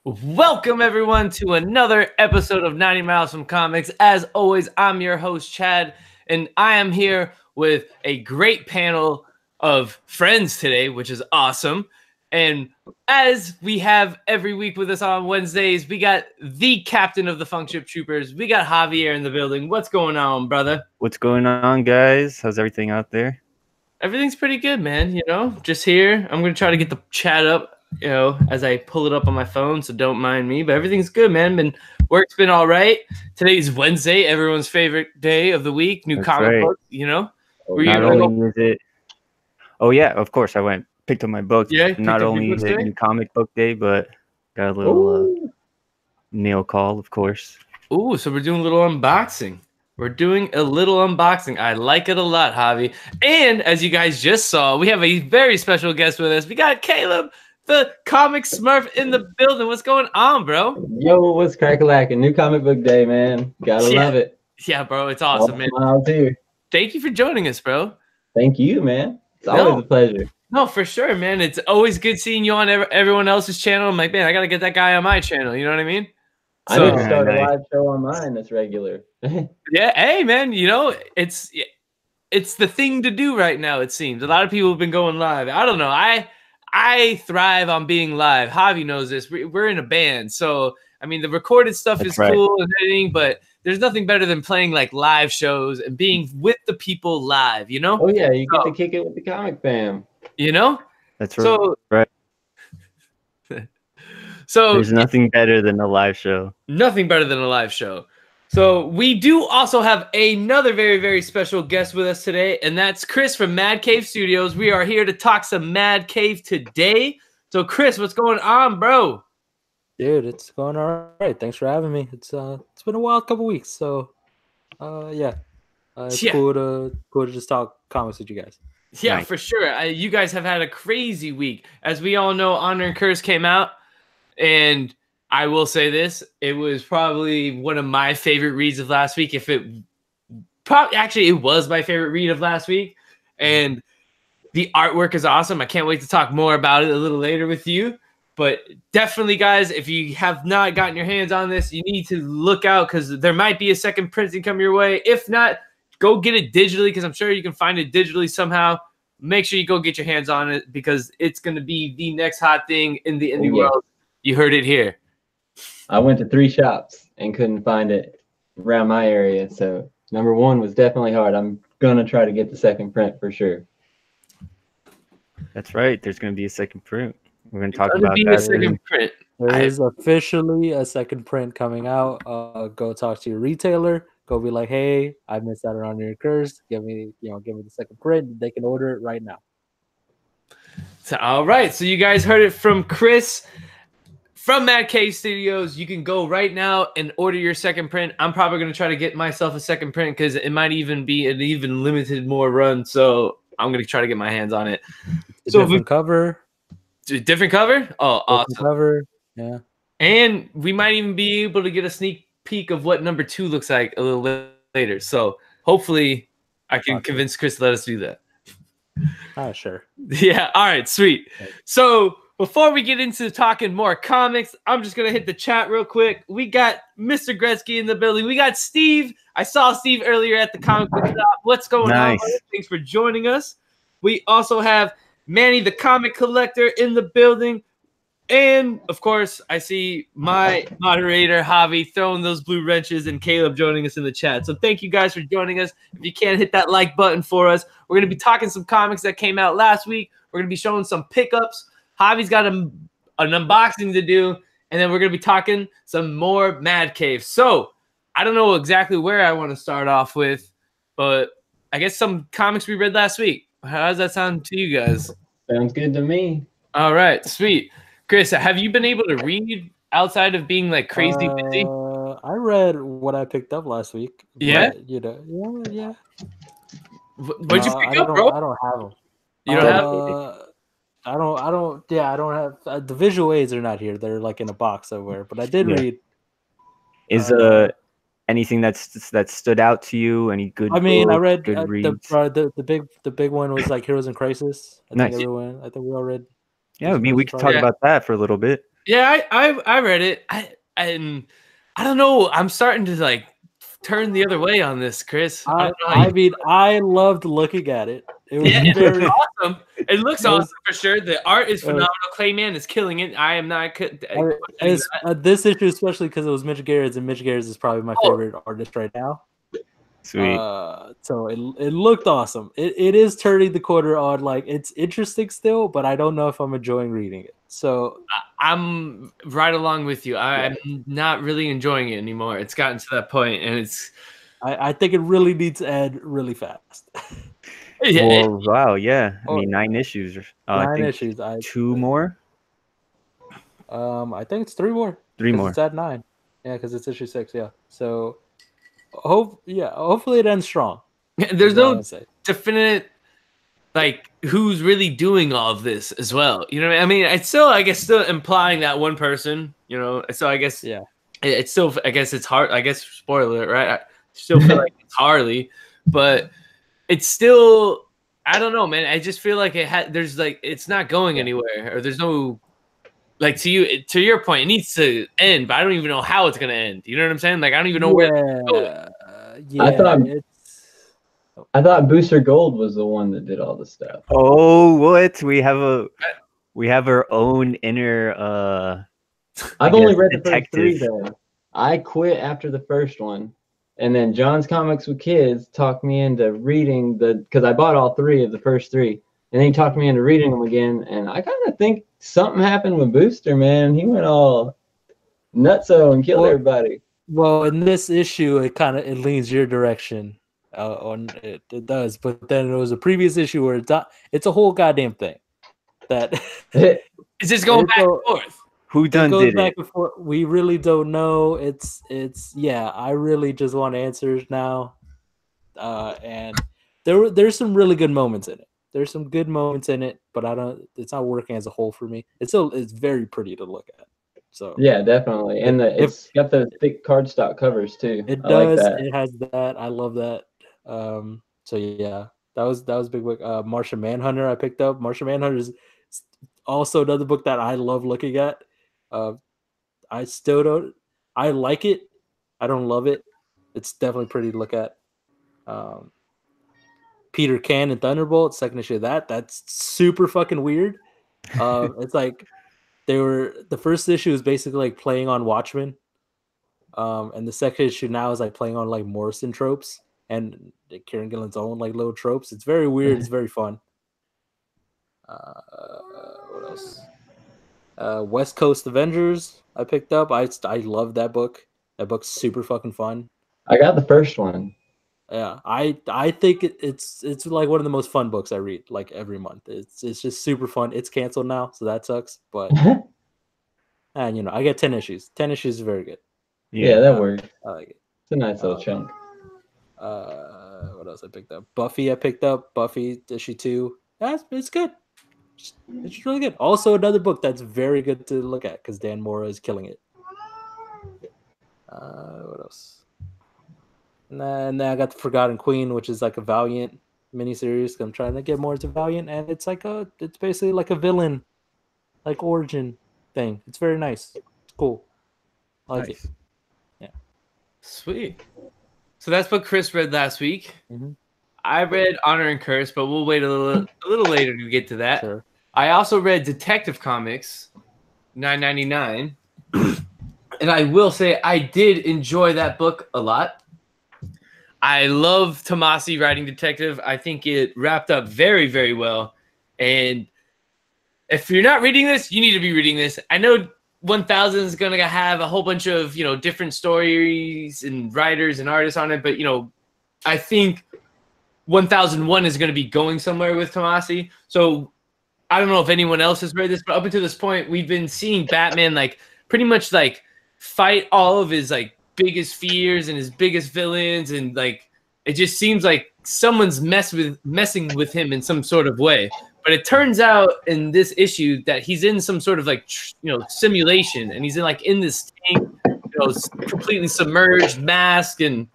Welcome everyone to another episode of 90 Miles from Comics. As always, I'm your host Chad, and I am here with a great panel of friends today, which is awesome. And as we have every week with us on Wednesdays, we got the captain of the Funk Ship Troopers. We got Javier in the building. What's going on, brother? What's going on, guys? How's everything out there? Everything's pretty good, man. You know, just here. I'm going to try to get the chat up, as I pull it up on my phone, so don't mind me. But everything's good, man. Work's been all right. Today's Wednesday, everyone's favorite day of the week. New comic book, Oh yeah, of course. I picked up my book. Yeah. Not only is it new comic book day, but got a little nail call, of course. Ooh, so we're doing a little unboxing. I like it a lot, Javi. And as you guys just saw, we have a very special guest with us. We got Caleb, the comic Smurf, in the building. What's going on, bro? Yo, what's crack-a-lackin'? New comic book day, man. Gotta love it. Yeah, bro. It's awesome, man. Thank you for joining us, bro. Thank you, man. It's always a pleasure. No, for sure, man. It's always good seeing you on everyone else's channel. I'm like, man, I got to get that guy on my channel. You know what I mean? I need to start a live show on mine that's regular. Yeah, hey, man, it's the thing to do right now, it seems. A lot of people have been going live. I don't know. I thrive on being live. Javi knows this. We're in a band. So, I mean, the recorded stuff is cool and everything, but there's nothing better than playing like live shows and being with the people live, you know? Oh, yeah, you get to kick it with the comic fam. You know? That's right. So there's nothing better than a live show. Nothing better than a live show. So we do also have another very, very special guest with us today, and that's Chris from Mad Cave Studios. We are here to talk some Mad Cave today. So Chris, what's going on, bro? Dude, it's going all right. Thanks for having me. It's been a wild couple weeks, so it's cool to just talk comics with you guys. Yeah, for sure. You guys have had a crazy week. As we all know, Honor and Curse came out. And I will say this, it was probably one of my favorite reads of last week. It was my favorite read of last week. And the artwork is awesome. I can't wait to talk more about it a little later with you. But definitely, guys, if you have not gotten your hands on this, you need to look out because there might be a second printing come your way. If not, go get it digitally because I'm sure you can find it digitally somehow. Make sure you go get your hands on it because it's going to be the next hot thing in the indie world. You heard it here. I went to 3 shops and couldn't find it around my area. So number 1 was definitely hard. I'm going to try to get the second print for sure. That's right. There's going to be a second print. We're going to talk about that. A second print. There is officially a second print coming out. Go talk to your retailer. Go be like, hey, I missed out on your Curse. Give me the second print. They can order it right now. So, all right. So you guys heard it from Chris. From Mad Cave Studios, you can go right now and order your second print. I'm probably going to try to get myself a second print because it might even be an even limited more run. So I'm going to try to get my hands on it. Different cover. Different cover? Oh, awesome. Cover, yeah. And we might even be able to get a sneak peek of what number 2 looks like a little later. So hopefully I can convince Chris to let us do that. Sure. Yeah, all right, sweet. So before we get into talking more comics, I'm just going to hit the chat real quick. We got Mr. Gretzky in the building. We got Steve. I saw Steve earlier at the comic book shop. What's going on? Thanks for joining us. We also have Manny, the comic collector, in the building. And, of course, I see my moderator, Javi, throwing those blue wrenches and Caleb joining us in the chat. So thank you guys for joining us. If you can't hit that like button for us, we're going to be talking some comics that came out last week. We're going to be showing some pickups. Javi's got an unboxing to do, and then we're going to be talking some more Mad Cave. So I don't know exactly where I want to start off with, but I guess some comics we read last week. How does that sound to you guys? Sounds good to me. All right, sweet. Chris, have you been able to read outside of being like crazy busy? I read what I picked up last week. Yeah? But, yeah. What'd you pick up, bro? I don't have them. You don't have I don't have the visual aids are not here. They're like in a box somewhere, but I did read. Is anything that stood out to you? Any good? I mean, I read good reads? the big one was like Heroes in Crisis. I think we all read. Yeah, I mean, we could talk about that for a little bit. Yeah, I read it. And I don't know. I'm starting to like turn the other way on this, Chris. I don't know how I you- mean, I loved looking at it. It was Yeah, it very. looks awesome. It looks It was- awesome for sure. The art is phenomenal. Clayman is killing it. I am not. This issue, especially because it was Mitch Gerrits, and Mitch Gerrits is probably my favorite artist right now. Sweet. So it looked awesome. It is turning the corner on, like, it's interesting still, but I don't know if I'm enjoying reading it. So I'm right along with you. I'm not really enjoying it anymore. It's gotten to that point, and it's. I think it really needs to end really fast. Yeah, Well, wow, yeah. I mean, 9 issues. I 9 think issues. 2 more, I think it's 3 more. 3 'cause more. It's at 9. Yeah, because it's issue 6. Yeah. So hopefully it ends strong. there's is what I no would say. definite like who's really doing all of this as well. You know what I mean? It's still, I guess, still implying that one person. You know, so I guess it's still. I guess it's hard. I guess spoiler it, right? I still feel like it's Harley, but it's still. I don't know, man. I just feel like there's like it's not going anywhere, or there's no. Like to your point, it needs to end, but I don't even know how it's gonna end. You know what I'm saying? Like I don't even know where. I thought Booster Gold was the one that did all the stuff. Oh, what? We have our own inner I've only read the first 3 though. I quit after the first one, and then John's Comics with Kids talked me into reading because I bought all 3 of the first 3, and then he talked me into reading them again, and I kind of think something happened with Booster, man. He went all nutso and killed everybody. Well, in this issue, it leans your direction. On it does, but then there was a previous issue where it's a whole goddamn thing. That it's just going back and forth. Who done did back it? And forth. We really don't know. It's I really just want answers now. And there's some really good moments in it. There's some good moments in it, but it's not working as a whole for me. It's very pretty to look at. So yeah, definitely, and it's got the thick cardstock covers too. It does. Like it has that. I love that. So yeah, that was a big book. Martian Manhunter I picked up. Martian Manhunter is also another book that I love looking at. I still don't. I like it. I don't love it. It's definitely pretty to look at. Peter Can and Thunderbolt, second issue of that's super fucking weird. It's like the first issue is basically like playing on Watchmen. And the second issue now is like playing on like Morrison tropes and Kieran Gillen's own like little tropes. It's very weird. It's very fun. What else? West Coast Avengers I picked up. I love that book. That book's super fucking fun. I got the first one. Yeah, I think it's like one of the most fun books I read like every month. It's just super fun. It's canceled now, so that sucks. But and I get 10 issues. 10 issues is very good. Yeah, that works. I like it. It's a nice little chunk. What else I picked up? Buffy I picked up. Buffy issue 2. It's good. It's really good. Also another book that's very good to look at because Dan Mora is killing it. What else? And then I got the Forgotten Queen, which is like a Valiant miniseries. I'm trying to get more into Valiant, and it's basically like a villain, like origin thing. It's very nice. It's cool. I like it. Yeah. Sweet. So that's what Chris read last week. Mm-hmm. I read Honor and Curse, but we'll wait a little later to get to that. Sure. I also read Detective Comics, $9.99, and I will say I did enjoy that book a lot. I love Tomasi writing detective. I think it wrapped up very, very well. And if you're not reading this, you need to be reading this. I know 1000 is going to have a whole bunch of, different stories and writers and artists on it. But, I think 1001 is going to be going somewhere with Tomasi. So I don't know if anyone else has read this, but up until this point, we've been seeing Batman pretty much fight all of his biggest fears and his biggest villains, and it just seems like someone's messing with him in some sort of way. But it turns out in this issue that he's in some sort of simulation, and he's in this tank, completely submerged, mask, and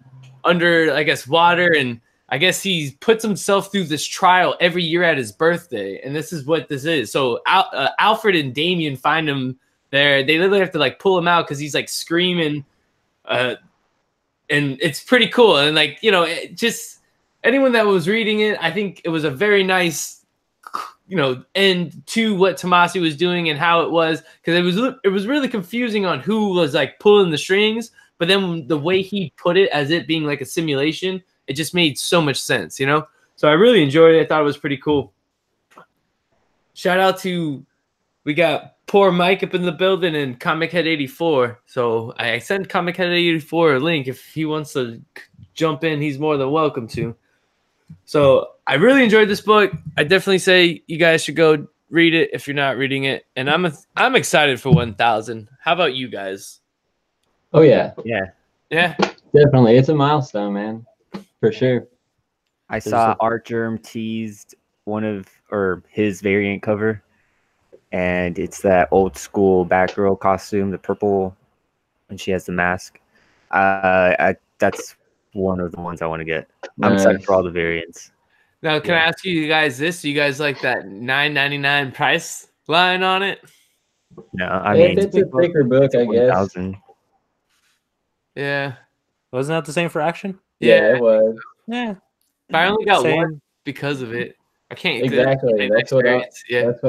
under water, and I guess he puts himself through this trial every year at his birthday, and this is what this is. So Alfred and Damien find him they literally have to like pull him out because he's like screaming, and it's pretty cool. And like, you know, just anyone that was reading it, I think it was a very nice, you know, end to what Tomasi was doing and how it was, because it was really confusing on who was like pulling the strings, but then the way he put it as it being like a simulation, it just made so much sense, you know. So I really enjoyed it. I thought it was pretty cool. Shout out to, we got poor Mike up in the building and Comic Head 84. So I sent Comic Head 84 a link. If he wants to jump in, he's more than welcome to. So I really enjoyed this book. I definitely say you guys should go read it if you're not reading it. And I'm excited for 1000. How about you guys? Oh yeah, Yeah, definitely. It's a milestone, man, for sure. I saw Artgerm teased his variant cover, and it's that old school Batgirl costume, the purple, and she has the mask. That's one of the ones I want to get. I'm excited for all the variants. Now, can I ask you guys this? Do you guys like that $9.99 price line on it? No, I mean, it's a thicker book, I guess. 1,000. Yeah. Wasn't that the same for Action? Yeah, it was. Yeah. But I only got Same. one because of it. I can't Exactly. That's what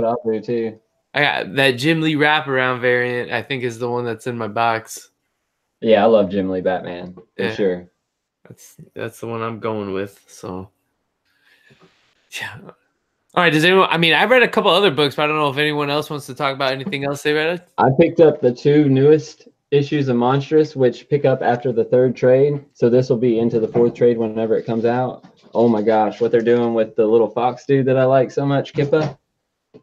I'll do too. I got that Jim Lee wraparound variant, I think is the one that's in my box. Yeah, I love Jim Lee Batman for Yeah. sure. That's the one I'm going with. So yeah. All right, does anyone, I mean, I read a couple other books, but I don't know if anyone else wants to talk about anything else they read. I picked up the 2 newest issues of Monstrous, which pick up after the 3rd trade. So this will be into the 4th trade whenever it comes out. Oh my gosh, what they're doing with the little fox dude that I like so much, Kippa.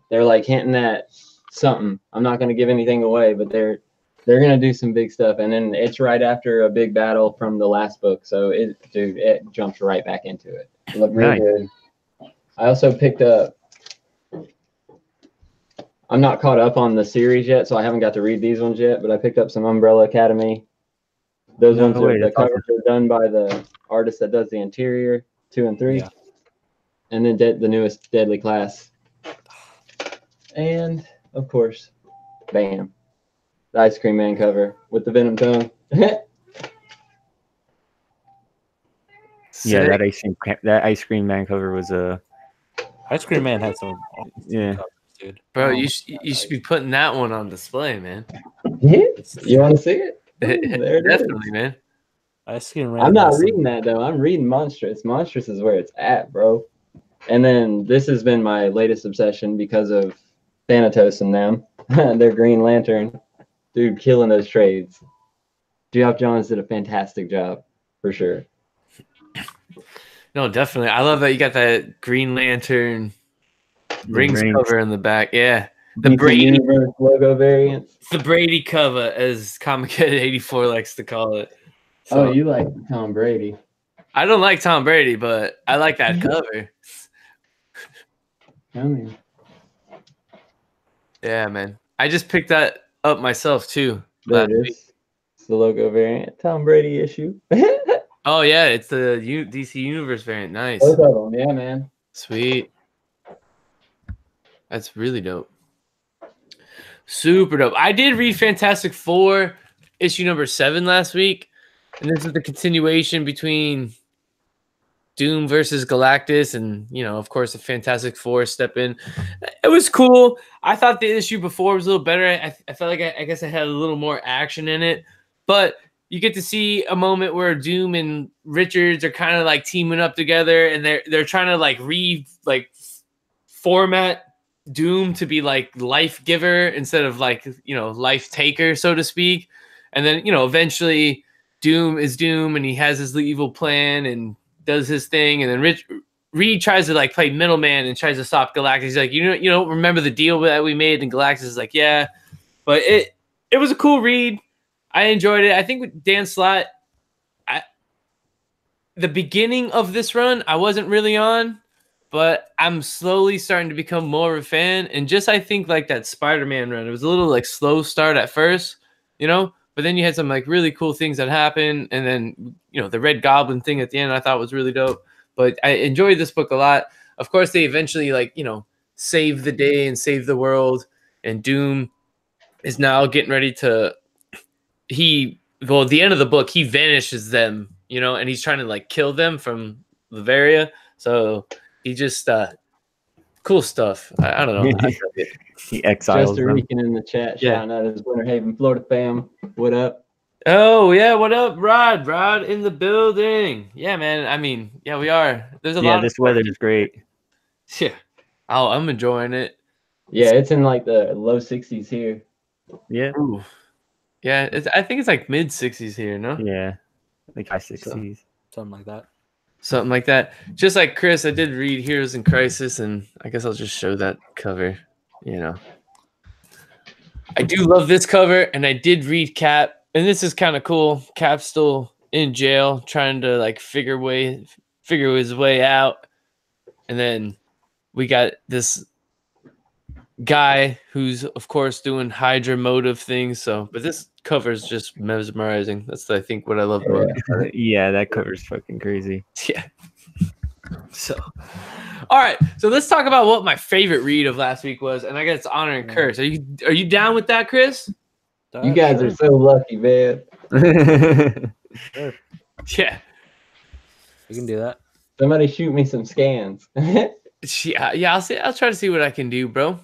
They're like hinting at something. I'm not going to give anything away, but they're going to do some big stuff. And then it's right after a big battle from the last book. So it jumps right back into it. It looked really good. I also picked up, I'm not caught up on the series yet, so I haven't got to read these ones yet, but I picked up some Umbrella Academy. Those ones, the covers are done by the artist that does the interior, 2 and 3. Yeah. And then the newest Deadly Class. And, of course, bam, the Ice Cream Man cover with the Venom tongue. Yeah, that Ice Cream Man cover was a... Ice Cream Man had some yeah. covers, dude. Bro, you should be putting that one on display, man. Yeah? You want to see it? There it Definitely, is. man. Ice Cream Man. I'm not reading that, though. I'm reading Monstrous. Monstrous is where it's at, bro. And then this has been my latest obsession because of Thanatos and them. Their Green Lantern. Dude, killing those trades. Geoff Johns did a fantastic job, for sure. No, definitely. I love that you got that Green Lantern rings cover in the back. Yeah. The Brady Universe logo variant. The Brady cover, as Comic Head 84 likes to call it. So, oh, you like Tom Brady. I don't like Tom Brady, but I like that cover. I mean. Yeah, man. I just picked that up myself, too. There it is. It's the logo variant. Tom Brady issue. Oh, yeah. It's the DC Universe variant. Nice. Both of them. Yeah, man. Sweet. That's really dope. Super dope. I did read Fantastic Four issue number 7 last week. And this is the continuation between Doom versus Galactus. And, you know, of course, the Fantastic Four step in. It was cool. I thought the issue before was a little better. I felt like I guess I had a little more action in it. But you get to see a moment where Doom and Richards are kind of like teaming up together, and they're trying to format Doom to be like life giver instead of like, you know, life taker, so to speak. And then, you know, eventually Doom is Doom and he has his evil plan and does his thing. And then Reed tries to like play middleman and tries to stop Galactus. He's like, you know, remember the deal that we made? And Galactus is like, yeah, but it was a cool read. I enjoyed it. I think with Dan Slott, the beginning of this run, I wasn't really on, but I'm slowly starting to become more of a fan. And just, I think like that Spider-Man run, it was a little like slow start at first, you know, but then you had some like really cool things that happened. And then, you know, the Red Goblin thing at the end, I thought was really dope, but I enjoyed this book a lot. Of course, they eventually like, you know, save the day and save the world, and Doom is now getting ready to. At the end of the book, he vanishes them, and he's trying to like kill them from Latveria. So he just cool stuff. I don't know. He exiles Chester them. Rican in the chat, shouting out his Winter Haven, Florida fam. What up? Oh yeah, what up, Rod? Rod in the building. Yeah, man. I mean, yeah, we are. There's a lot. Yeah, this weather is great. Yeah. Oh, I'm enjoying it. Yeah, it's in like the low 60s here. Yeah. Ooh. Yeah, I think it's like mid 60s here, no? Yeah, like high 60s. Something like that. Something like that. Just like Chris, I did read Heroes in Crisis, and I guess I'll just show that cover. I do love this cover, and I did read Cap, and this is kind of cool. Cap's still in jail, trying to like figure his way out, and then we got this guy who's of course doing Hydra motive things. But this cover is just mesmerizing. That's I think what I love about it. Yeah, that cover's fucking crazy. Yeah. So, all right. So let's talk about what my favorite read of last week was, and I guess Honor and Curse. Are you down with that, Chris? You guys are so lucky, man. Sure. Yeah. We can do that. Somebody shoot me some scans. Yeah. I'll try to see what I can do, bro.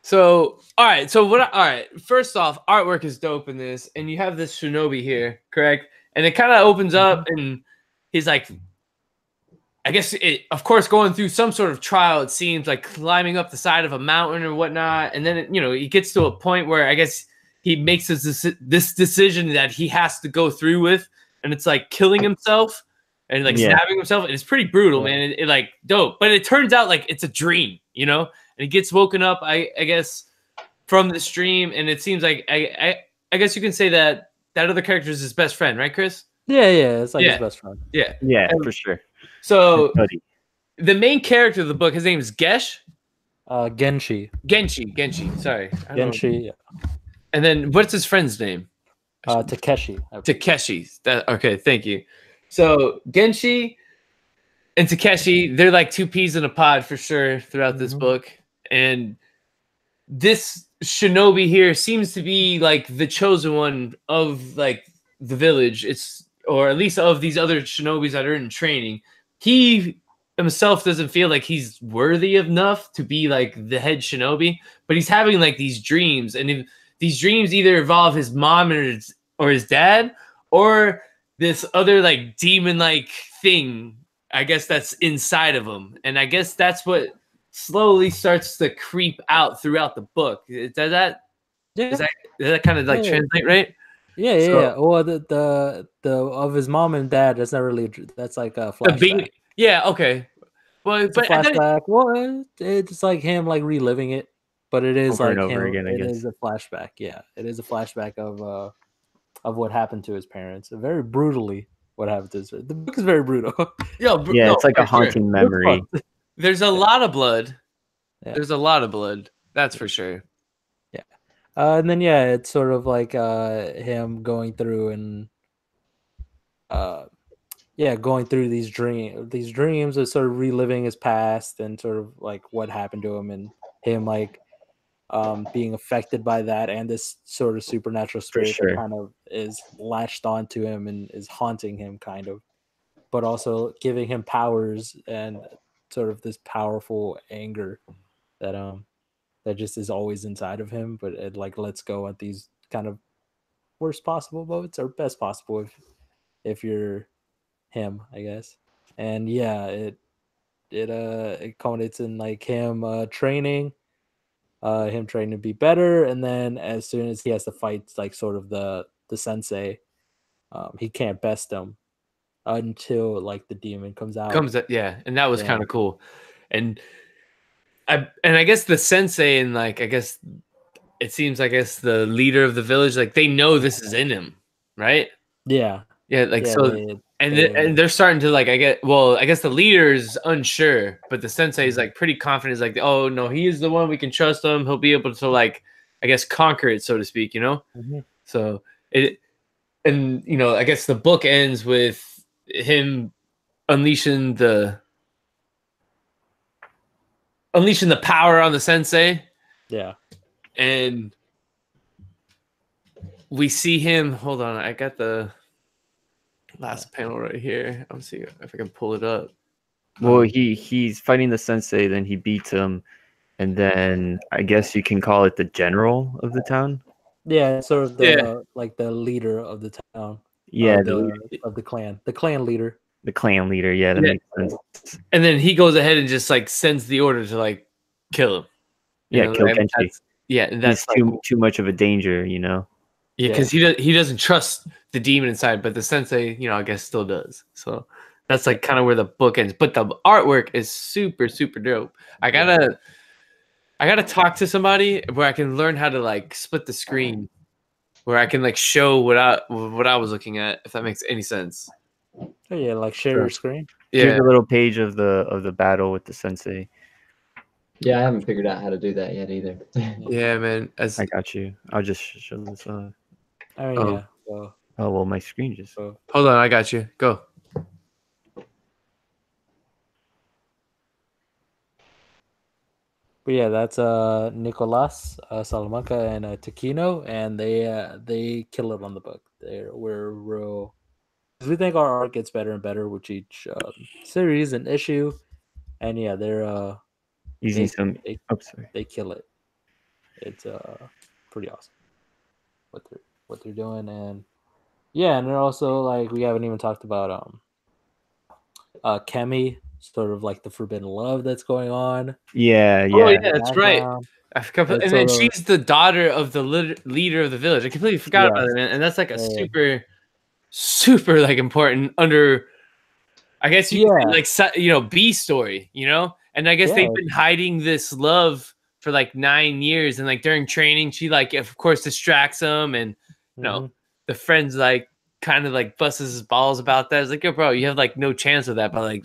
So, all right. All right. First off, artwork is dope in this, and you have this shinobi here, correct? And it kind of opens up, and he's like, I guess of course, going through some sort of trial. It seems like climbing up the side of a mountain or whatnot, and then he gets to a point where I guess he makes this decision that he has to go through with, and it's like killing himself and like stabbing himself, and it's pretty brutal, man. It like dope, but it turns out like it's a dream, and he gets woken up, I guess, from this dream, and it seems like I guess you can say that other character is his best friend, right, Chris? Yeah, it's like his best friend. Yeah, for sure. So the main character of the book, his name is Genshi. Genshi. Sorry, Genshi. Yeah. And then what's his friend's name? Takeshi. Takeshi. Okay, thank you. So Genshi and Takeshi, they're like two peas in a pod for sure throughout this book. And this shinobi here seems to be like the chosen one of like the village. Or at least of these other shinobis that are in training. He himself doesn't feel like he's worthy enough to be like the head shinobi, but he's having like these dreams, and if these dreams either involve his mom or his dad, or this other like demon like thing, I guess that's inside of him, and I guess that's what slowly starts to creep out throughout the book. Does that kind of like translate right? Yeah. Well, the of his mom and dad. That's not really. That's like a flashback. Yeah. Okay. Well, it's a flashback. It's like him like reliving it, but it is over like and over again. I guess it is a flashback. Yeah, it is a flashback of what happened to his parents. Very brutally, what happened to his. The book is very brutal. It's like a haunting memory. There's a lot of blood. Yeah. There's a lot of blood. That's for sure. And then it's sort of like him going through and going through these dreams of sort of reliving his past and sort of like what happened to him, and him like being affected by that, and this sort of supernatural spirit that kind of is latched onto him and is haunting him kind of, but also giving him powers and sort of this powerful anger that just is always inside of him, but it like lets go at these kind of worst possible moments or best possible if you're him, I guess. And it culminates in like him training to be better, and then as soon as he has to fight like sort of the sensei, he can't best him until like the demon comes out. And that was kind of cool. And I guess the sensei and like I guess it seems the leader of the village, like they know this is in him, right? Yeah. And they're starting to like I guess the leader is unsure, but the sensei is like pretty confident. Is like, oh no, he is the one, we can trust him. He'll be able to like I guess conquer it, so to speak, So I guess the book ends with him unleashing the power on the sensei. Yeah. And we see him. Hold on, I got the last panel right here. I'm seeing if I can pull it up. Well, he's fighting the sensei, then he beats him, and then I guess you can call it the general of the town. Yeah, sort of the like the leader of the town. Yeah, of the clan leader. The clan leader, yeah, that makes sense. And then he goes ahead and just like sends the order to like kill him. Yeah, kill Kenshi. And that's he's too much of a danger, you know. Yeah, because he doesn't trust the demon inside, but the sensei, I guess still does. So that's like kind of where the book ends. But the artwork is super, super dope. I gotta talk to somebody where I can learn how to like split the screen, where I can like show what I was looking at, if that makes any sense. Oh yeah, like share your screen. Yeah, here's a little page of the battle with the sensei. Yeah, I haven't figured out how to do that yet either. Yeah, man. I got you. I'll just show this. Oh yeah. Oh well, my screen just. Hold on, I got you. Go. But yeah, that's Nicolas Salamanca and Taquino, and they kill it on the book. We're real. We think our art gets better and better with each series and issue, and yeah, they're using they kill it. It's pretty awesome what they're doing, and yeah, and they're also like we haven't even talked about Kemi, sort of like the forbidden love that's going on. Yeah. Oh yeah, that's right. I forgot, and then she's the daughter of the leader of the village. I completely forgot about it, man. And that's like a super like important under, I guess you could say, like B story, and I guess they've been hiding this love for like 9 years, and like during training she like of course distracts him, and the friends like kind of like busts his balls about that. It's like, yo bro, you have like no chance of that, but like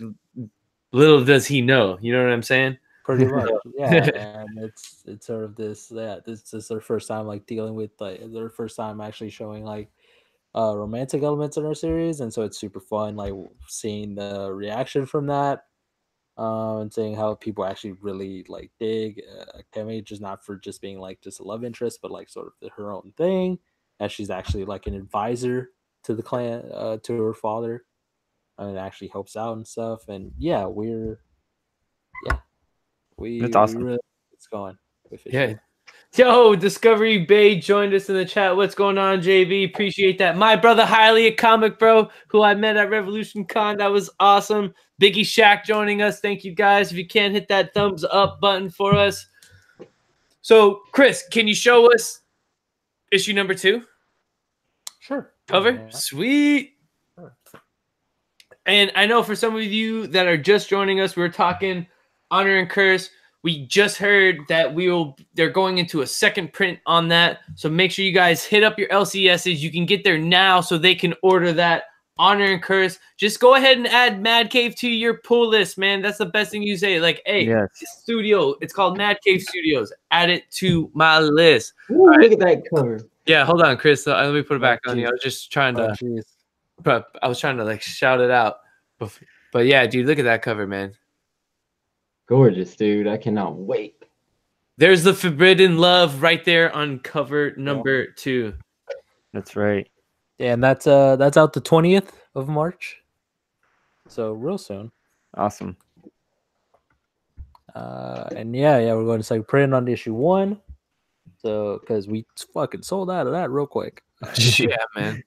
little does he know, you know what I'm saying? Pretty much. Yeah. And it's sort of this is their first time like dealing with like their first time actually showing like romantic elements in our series, and so it's super fun like seeing the reaction from that, and seeing how people actually really like dig Kemi, just not for just being like just a love interest, but like sort of her own thing, as she's actually like an advisor to the clan, to her father, and it actually helps out and stuff. And yeah, that's awesome. Really, it's going. Yeah. Yo, Discovery Bay joined us in the chat. What's going on, JB? Appreciate that. My brother Highly, a comic bro who I met at Revolution Con. That was awesome. Biggie Shaq joining us. Thank you guys. If you can, hit that thumbs up button for us. So, Chris, can you show us issue number 2? Sure. Cover? Yeah. Sweet. Sure. And I know for some of you that are just joining us, we're talking Honor and Curse. We just heard that they're going into a second print on that. So make sure you guys hit up your LCSs. You can get there now so they can order that Honor and Curse. Just go ahead and add Mad Cave to your pull list, man. That's the best thing you say. Like, hey, this studio, it's called Mad Cave Studios. Add it to my list. Ooh, look at that cover. Yeah, hold on, Chris. Let me put it back on you. I was just trying to like shout it out. But yeah, dude, look at that cover, man. Gorgeous, dude. I cannot wait. There's the forbidden love right there on cover number 2. That's right. Yeah, and that's out the 20th of March. So real soon. Awesome. And yeah, we're going to start printing on issue 1. So because we fucking sold out of that real quick. Yeah, man.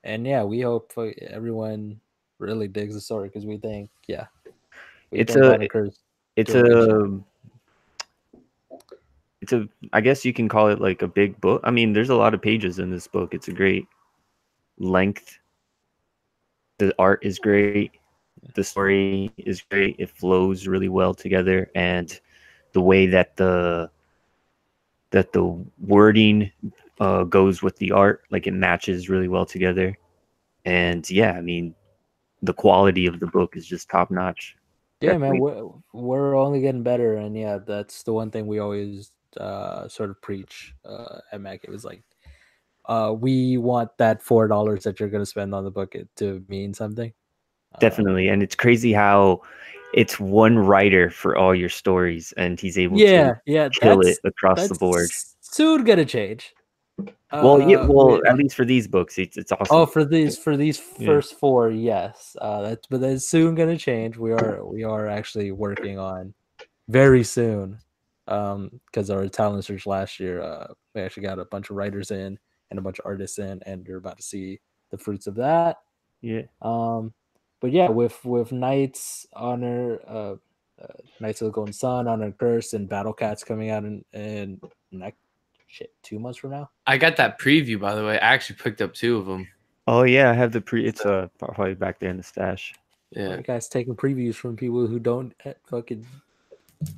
And yeah, we hope everyone really digs the story, because we think it's a I guess you can call it like a big book. I mean, there's a lot of pages in this book. It's a great length. The art is great. The story is great. It flows really well together, and the way that the wording goes with the art, like it matches really well together. And yeah, I mean, the quality of the book is just top notch. Yeah, man, we're only getting better, and yeah, that's the one thing we always sort of preach at Mac. It was like, we want that $4 that you're going to spend on the book to mean something. Definitely, and it's crazy how it's one writer for all your stories, and he's able to kill it across the board. Soon gonna change. Well, yeah, well, at least for these books, it's awesome. Oh, for these first 4, yes. But that's soon gonna change. We are actually working on very soon. Because our talent search last year, we actually got a bunch of writers in and a bunch of artists in, and you're about to see the fruits of that. Yeah. But yeah, with Knights Honor, Knights of the Golden Sun, Honor and Curse, and Battle Cats coming out in 2 months from now. I got that preview, by the way. I actually picked up 2 of them. Oh yeah, I have the it's probably back there in the stash. Yeah, you guys taking previews from people who don't fucking.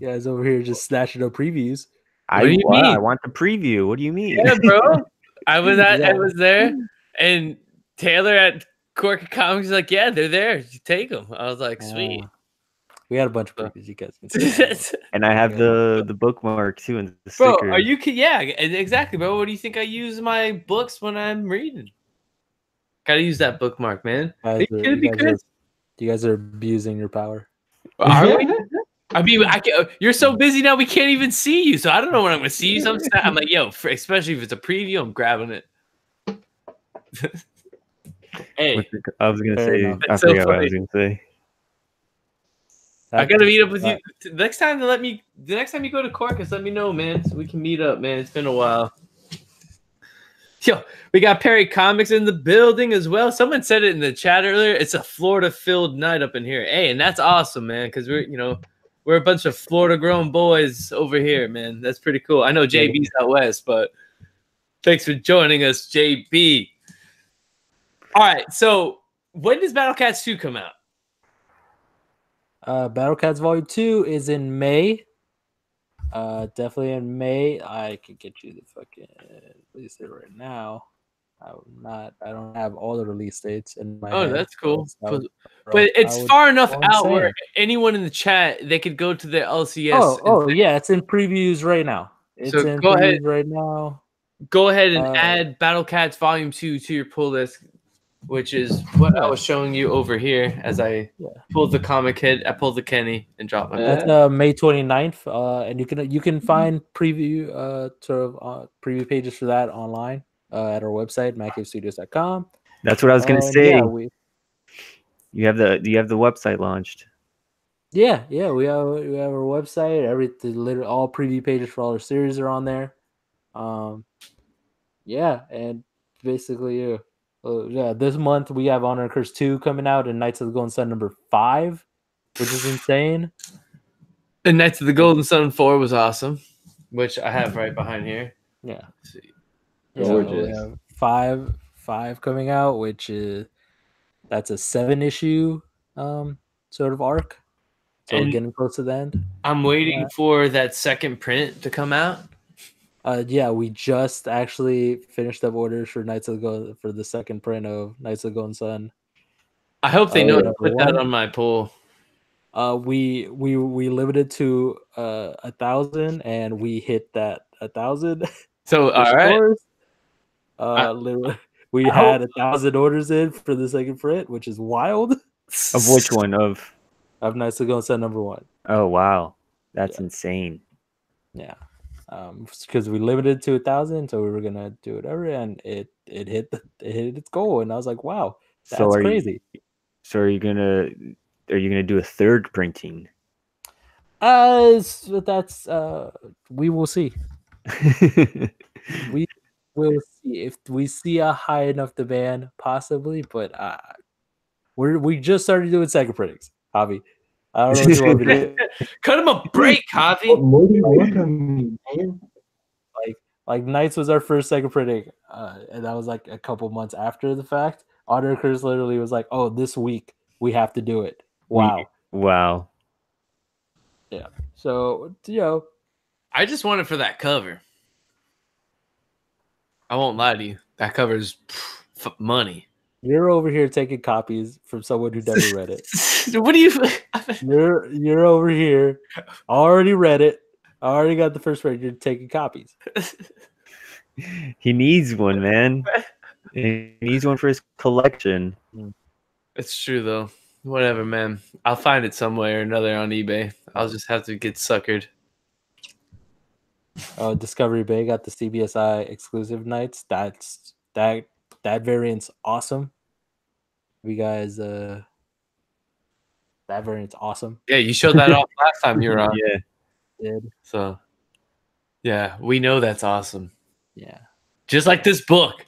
You guys over here just snatching up previews. What do you mean? I want the preview. What do you mean? Yeah, bro. I was there, and Taylor at Corky Comics is like, yeah, they're there. You take them. I was like, sweet. We had a bunch of previews. You guys can see. And I have the bookmark too and the sticker. Bro, are you? Yeah, exactly, bro. What do you think I use my books when I'm reading? Gotta use that bookmark, man. You guys are abusing your power. Are we? I mean, you're so busy now, we can't even see you. So I don't know when I'm going to see you. So I'm like, yo, especially if it's a preview, I'm grabbing it. Hey. I was going to say, I forgot what I was going to say. I got to meet up with you. The next time you go to Corcus, let me know, man. So we can meet up, man. It's been a while. Yo, we got Perry Comics in the building as well. Someone said it in the chat earlier. It's a Florida-filled night up in here. Hey, and that's awesome, man, because we're a bunch of Florida-grown boys over here, man. That's pretty cool. I know JB's out west, but thanks for joining us, JB. All right, so when does Battle Cats 2 come out? Battle Cats Volume 2 is in May. Definitely in May. I could get you the fucking release date right now. I don't have all the release dates in my head. That's cool. But it's far enough out where anyone in the chat, they could go to the LCS. Yeah, it's in previews right now. Go ahead right now. Go ahead and add Battle Cats Volume 2 to your pull list, which is what I was showing you over here as I pulled the comic hit. I pulled the Kenny and dropped my. That's May 29th, and you can find preview preview pages for that online at our website, MadCaveStudios.com. That's what I was gonna say. You have the website launched. Yeah, we have our website. Literally all preview pages for all our series are on there. And basically, this month we have Honor and Curse 2 coming out and Knights of the Golden Sun number 5, which is insane. And Knights of the Golden Sun 4 was awesome, which I have right behind here. Yeah. Let's see. We have 5 coming out, which is that's a 7-issue sort of arc. So we're getting close to the end. I'm waiting for that second print to come out. We just actually finished up orders for for the second print of Knights of the Golden Sun. I hope they know to put that on my pull. We limited to 1,000 and we hit that 1,000. So all right. We had 1,000 orders in for the second print, which is wild. Of which one? Of Knights of the Golden Sun number 1. Oh wow, that's insane. Yeah. Because we limited to 1,000, so we were gonna do whatever, and it hit its goal, and I was like, wow, that's crazy. So are you gonna do a third printing? That's we will see. We will see if we see a high enough demand, possibly, but we just started doing second printings, Javi. I don't know what you want me to do. Cut him a break, Javi. What more do you want from me, man? Like Knights was our first second printing, and that was like a couple months after the fact. Honor Curse literally was like, "Oh, this week we have to do it." Wow. Wow. Yeah. So I just want it for that cover. I won't lie to you. That cover is money. You're over here taking copies from someone who never read it. What do you? You're over here. Already read it. I already got the first print. You're taking copies. He needs one, man. He needs one for his collection. It's true though. Whatever, man. I'll find it some way or another on eBay. I'll just have to get suckered. Discovery Bay got the CBSI exclusive nights. That variant's awesome. You guys, that variant's awesome. Yeah, you showed that off last time you were on. Yeah. Did. So, yeah, we know that's awesome. Yeah. Just like this book.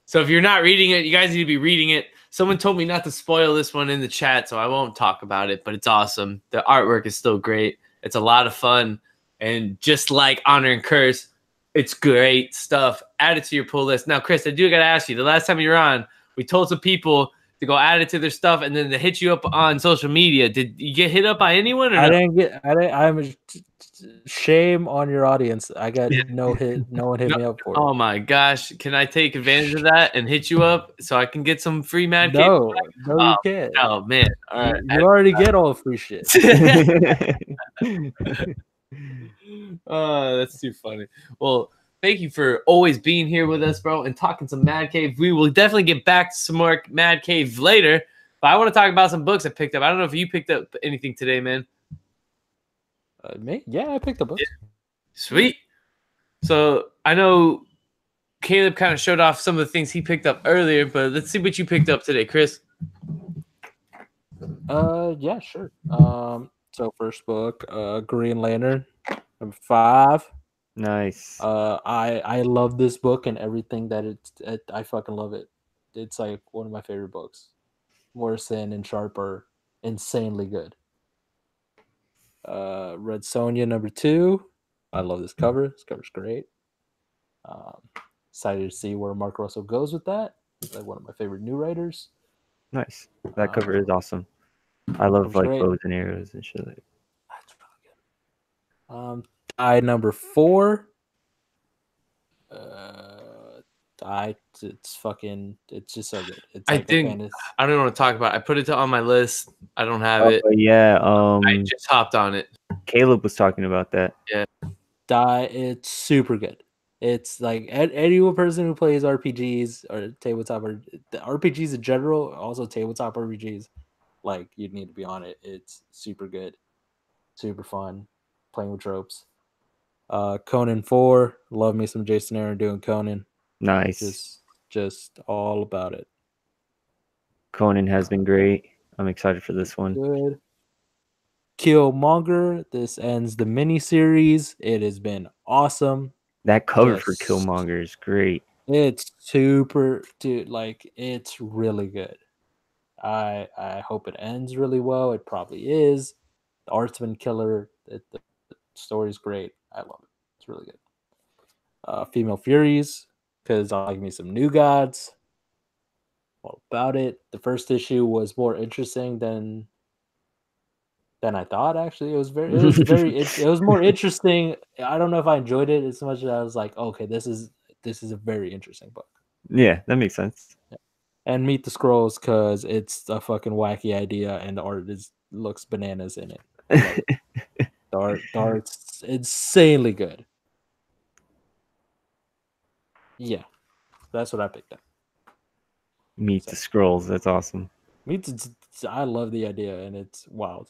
So if you're not reading it, you guys need to be reading it. Someone told me not to spoil this one in the chat, so I won't talk about it, but it's awesome. The artwork is still great. It's a lot of fun. And just like Honor and Curse, it's great stuff. Add it to your pull list. Now, Chris, I do got to ask you, the last time you were on, we told some people to go add it to their stuff and then to hit you up on social media. Did you get hit up by anyone? Or I'm shame on your audience. I got no hit. No one hit me up for it. Oh my gosh. Can I take advantage of that and hit you up so I can get some free Mad Cave? No, you can't. Oh man. All right. You already get all free shit. Oh, that's too funny. Well, thank you for always being here with us, bro, and talking some Mad Cave. We will definitely get back to some more Mad Cave later, but I want to talk about some books I picked up. I don't know if you picked up anything today, man. Me? Yeah, I picked up books. Yeah. Sweet. So I know Caleb kind of showed off some of the things he picked up earlier, but let's see what you picked up today, Chris. Yeah, sure. So first book, Green Lantern, number 5. Nice. I love this book and everything that I fucking love it. It's like one of my favorite books. Morrison and Sharp are insanely good. Red Sonja, number 2. I love this cover. This cover's great. Excited to see where Mark Russell goes with that. He's like one of my favorite new writers. Nice. That cover is awesome. I love like great. bows and arrows and shit. That's really good. Die number 4. It's just so good. It's like I don't want to talk about it. I put it on my list. I don't have it. Yeah. I just hopped on it. Caleb was talking about that. Yeah. Die. It's super good. It's like any person who plays RPGs or tabletop or RPGs in general, also tabletop RPGs, like you need to be on it. It's super good, super fun, playing with tropes. Conan 4, love me some Jason Aaron doing Conan. Nice. Just all about it. Conan has been great. I'm excited for this one. Good. Killmonger. This ends the mini-series. It has been awesome. That cover for Killmonger is great. It's super, dude. Like, it's really good. I hope it ends really well. It probably is. The art's been killer. The story's great. I love it. It's really good. Female Furies, because I like me some New Gods. All about it. The first issue was more interesting than I thought. Actually, it was more interesting. I don't know if I enjoyed it as much as I was like, okay, this is a very interesting book. Yeah, that makes sense. Yeah. And Meet the Scrolls, because it's a fucking wacky idea and the art looks bananas in it. The art's insanely good. Yeah, that's what I picked up. Meet the Scrolls. That's awesome. I love the idea, and it's wild.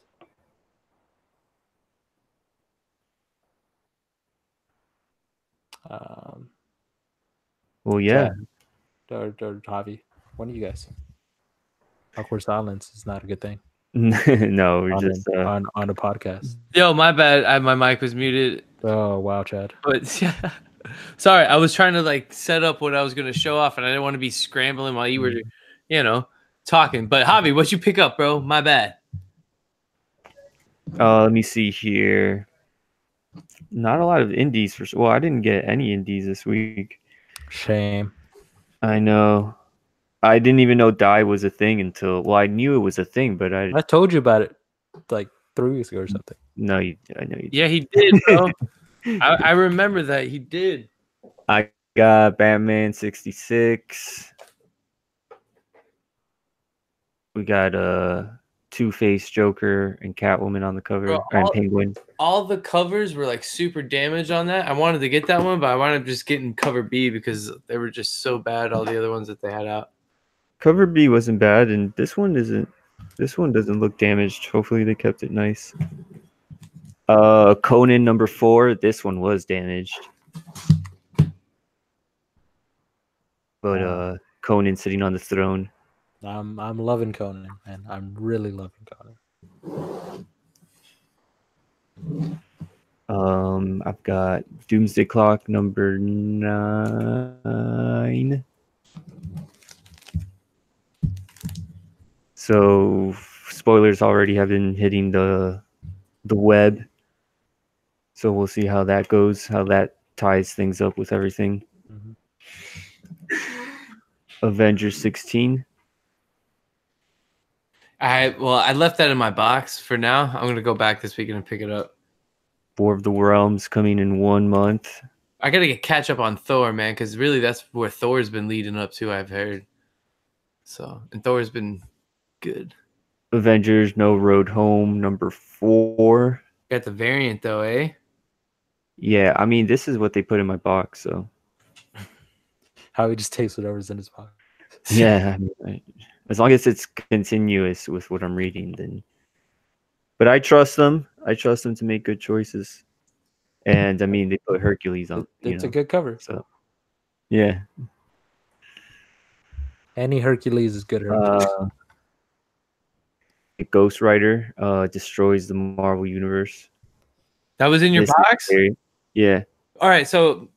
Well, yeah. Javi, one of you guys. Awkward silence is not a good thing. No, we're just on a podcast. Yo, my bad. My mic was muted. Oh wow, Chad. But yeah, sorry, I was trying to like set up what I was going to show off, and I didn't want to be scrambling while you were, talking. But Javi, what you pick up, bro? My bad. Let me see here. Not a lot of indies I didn't get any indies this week. Shame. I know. I didn't even know Die was a thing until I knew it was a thing, but I told you about it like 3 weeks ago or something. No, I know you did. Yeah, he did, bro. I remember that he did. I got Batman 66. We got Two-Face, Joker, and Catwoman on the cover, Bro, and Penguin. All the covers were like super damaged on that. I wanted to get that one, but I wound up just getting cover B because they were just so bad. All the other ones that they had out. Cover B wasn't bad, and this one isn't. This one doesn't look damaged. Hopefully, they kept it nice. Conan number 4. This one was damaged. But Conan sitting on the throne. I'm loving Conan, man. I'm really loving Conan. I've got Doomsday Clock number 9. So spoilers already have been hitting the web. So we'll see how that goes, how that ties things up with everything. Mhm. Avengers 16. I left that in my box for now. I'm gonna go back this weekend and pick it up. War of the Realms coming in 1 month. I gotta catch up on Thor, man, because really that's where Thor's been leading up to. I've heard. So and Thor's been good. Avengers No Road Home number 4. Got the variant though, eh? Yeah, I mean this is what they put in my box, so How he just takes whatever's in his pocket. yeah. As long as it's continuous with what I'm reading, then. But I trust them. I trust them to make good choices. And I mean, they put Hercules on. It's a good cover. So, yeah. Any Hercules is good Hercules. Ghost Rider destroys the Marvel Universe. That was in your This is box? scary. Yeah. All right, so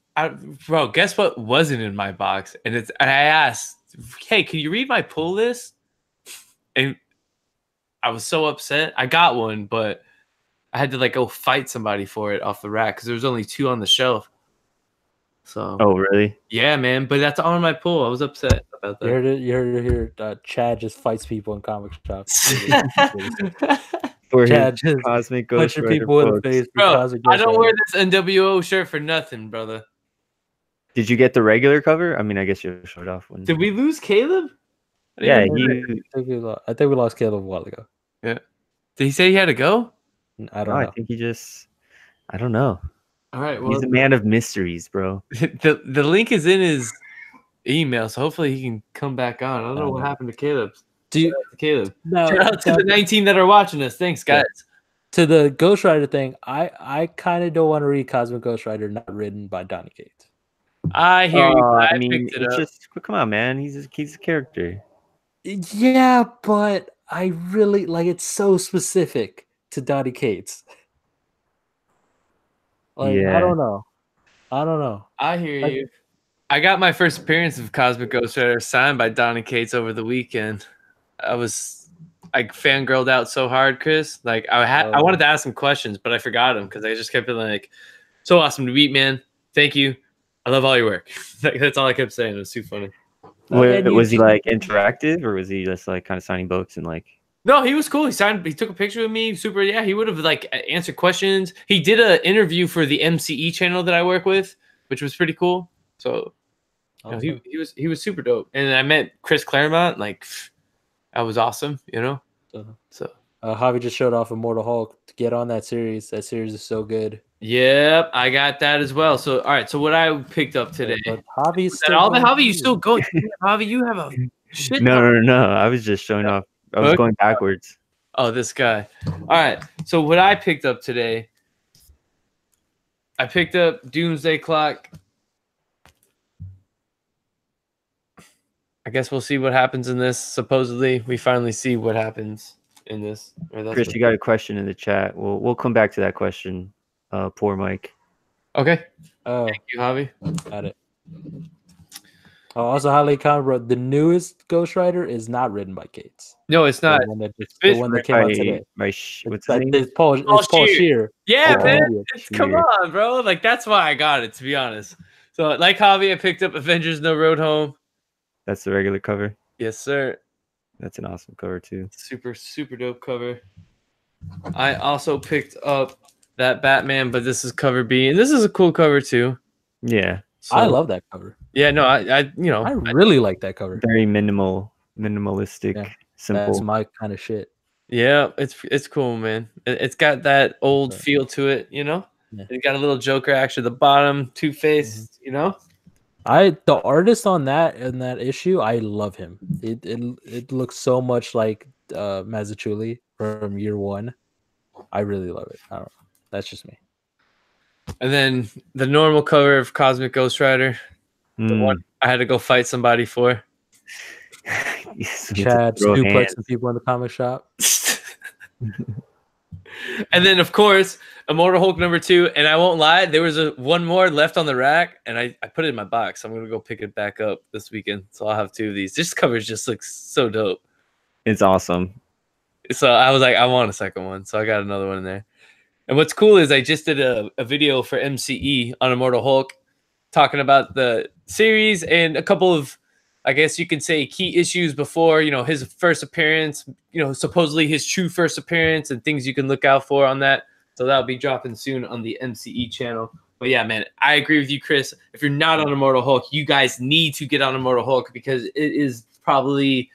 bro, guess what wasn't in my box? And I asked, hey, can you read my pull list? And I was so upset. I got one, but I had to like go fight somebody for it off the rack because there was only 2 on the shelf. So Oh, really? yeah, man. But that's on my pull. I was upset about You that. heard it. You heard it here. Chad just fights people in comic shops. For Chad his just Cosmic Ghost punching Rider people in the books. face. Bro, because of I Ghost don't wear Rider. this NWO shirt for nothing, brother. Did you get the regular cover? I mean, I guess you showed off one. Did we lose Caleb? I Yeah, didn't even know that. I think we lost Caleb a while ago. Did he say he had to go? I No, don't I know. think he just. I don't know. All right. Well, He's a man of mysteries, bro. the link is in his email, so hopefully he can come back on. I don't know what happened to Caleb. Do you, Shout out to Caleb. no, Shout out to the 19 that are watching us. Thanks, guys. to the Ghost Rider thing, I kind of don't want to read Cosmic Ghost Rider not written by Donny Cates. I hear you. But I mean, picked it it's up. just come on, man. He's a character. Yeah, but I really like it's so specific to Donny Cates. Like Yeah. I don't know. I hear Like- you. I got my first appearance of Cosmic Ghost Rider signed by Donny Cates over the weekend. I fangirled out so hard, Chris. Like I wanted to ask him questions, but I forgot him because I just kept being like, "So awesome to meet, man. Thank you. I love all your work." That's all I kept saying. It was too funny. Was he like interactive, or was he just like kind of signing books and like? No, he was cool. He took a picture with me. Super. Yeah, he would have like answered questions. He did an interview for the MCE channel that I work with, which was pretty cool. So he was super dope. And I met Chris Claremont. Like that was awesome. So Javi just showed off Immortal Hulk. To get on that series. That series is so good. yep, I got that as well. So all right. So what I picked up today. But Javi's Is that all the going Javi? You through. still going? Javi, you have a shit. No. I was just showing off. I was Okay. going backwards. Oh, this guy. All right. So what I picked up today, I picked up Doomsday Clock. I guess we'll see what happens in this. Supposedly, we finally see what happens in this. Or that's Chris, what- you got a question in the chat. We'll come back to that question. Poor Mike. Okay. Oh, Thank you, Javi. got it. Oh, also highly comment, bro. The newest Ghost Rider is not written by Cates. No, it's not. The one that, It's the one that came out today. What's his name? It's Paul Scheer. Scheer. Yeah, Oh, man. yeah, Come Scheer. on, bro. Like that's why I got it. To be honest. So, like Javi, I picked up Avengers: No Road Home. That's the regular cover. Yes, sir. That's an awesome cover too. Super, super dope cover. I also picked up that Batman, but this is cover B, and this is a cool cover too. Yeah, So, I love that cover. Yeah, no, I I really like that cover. very minimalistic, Yeah, simple. That's my kind of shit. yeah, it's cool, man. It's got that old Right. feel to it, Yeah. It got a little Joker action at the bottom, Two-Face, The artist on that issue, I love him. It looks so much like Mazzucchelli from year one. I really love it. I don't know. That's just me. And then the normal cover of Cosmic Ghost Rider, the one I had to go fight somebody for. Chad suplexing people in the comic shop. And then, of course, Immortal Hulk #2. And I won't lie, there was one more left on the rack, and I put it in my box. I'm going to go pick it back up this weekend. So I'll have 2 of these. This cover just looks so dope. It's awesome. So I was like, I want a second one. So I got another one in there. And what's cool is I just did a video for MCE on Immortal Hulk talking about the series and a couple of, I guess you could say, key issues before, his first appearance, supposedly his true first appearance and things you can look out for on that. So that'll be dropping soon on the MCE channel. But yeah, man, I agree with you, Chris. If you're not on Immortal Hulk, you guys need to get on Immortal Hulk because it is probably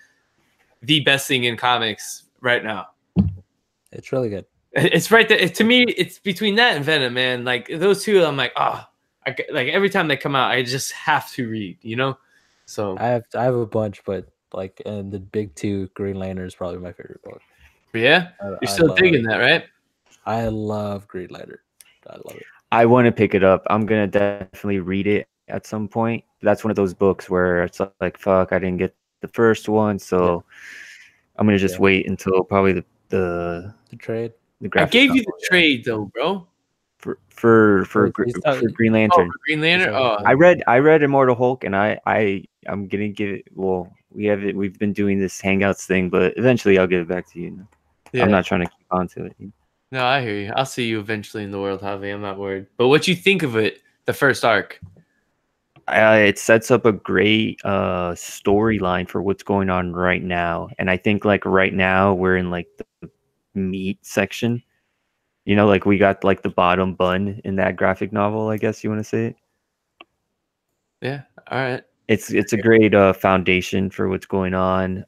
the best thing in comics right now. It's really good. It's right there. To me, it's between that and Venom, man. Like those two, I'm like, like every time they come out, I just have to read, So I have a bunch, but like, and the big 2, Green Lantern is probably my favorite book. Yeah, you're still digging that, right? I love Green Lantern. I love it. I want to pick it up. I'm gonna definitely read it at some point. That's one of those books where it's like, fuck, I didn't get the first one, so I'm gonna just wait until probably the trade. I gave you the trade though, bro. For Green Lantern. For Green Lantern. Oh, I read Immortal Hulk, and I'm gonna give it. Well, we've been doing this Hangouts thing, but eventually I'll give it back to you. Yeah. I'm not trying to keep on to it. No, I hear you. I'll see you eventually in the world, Javi. I'm not worried. But what you think of it? The first arc. It sets up a great storyline for what's going on right now, and I think like right now we're in like the meat section. Like we got like the bottom bun in that graphic novel, I guess you want to say it. Yeah. All right. It's a great foundation for what's going on.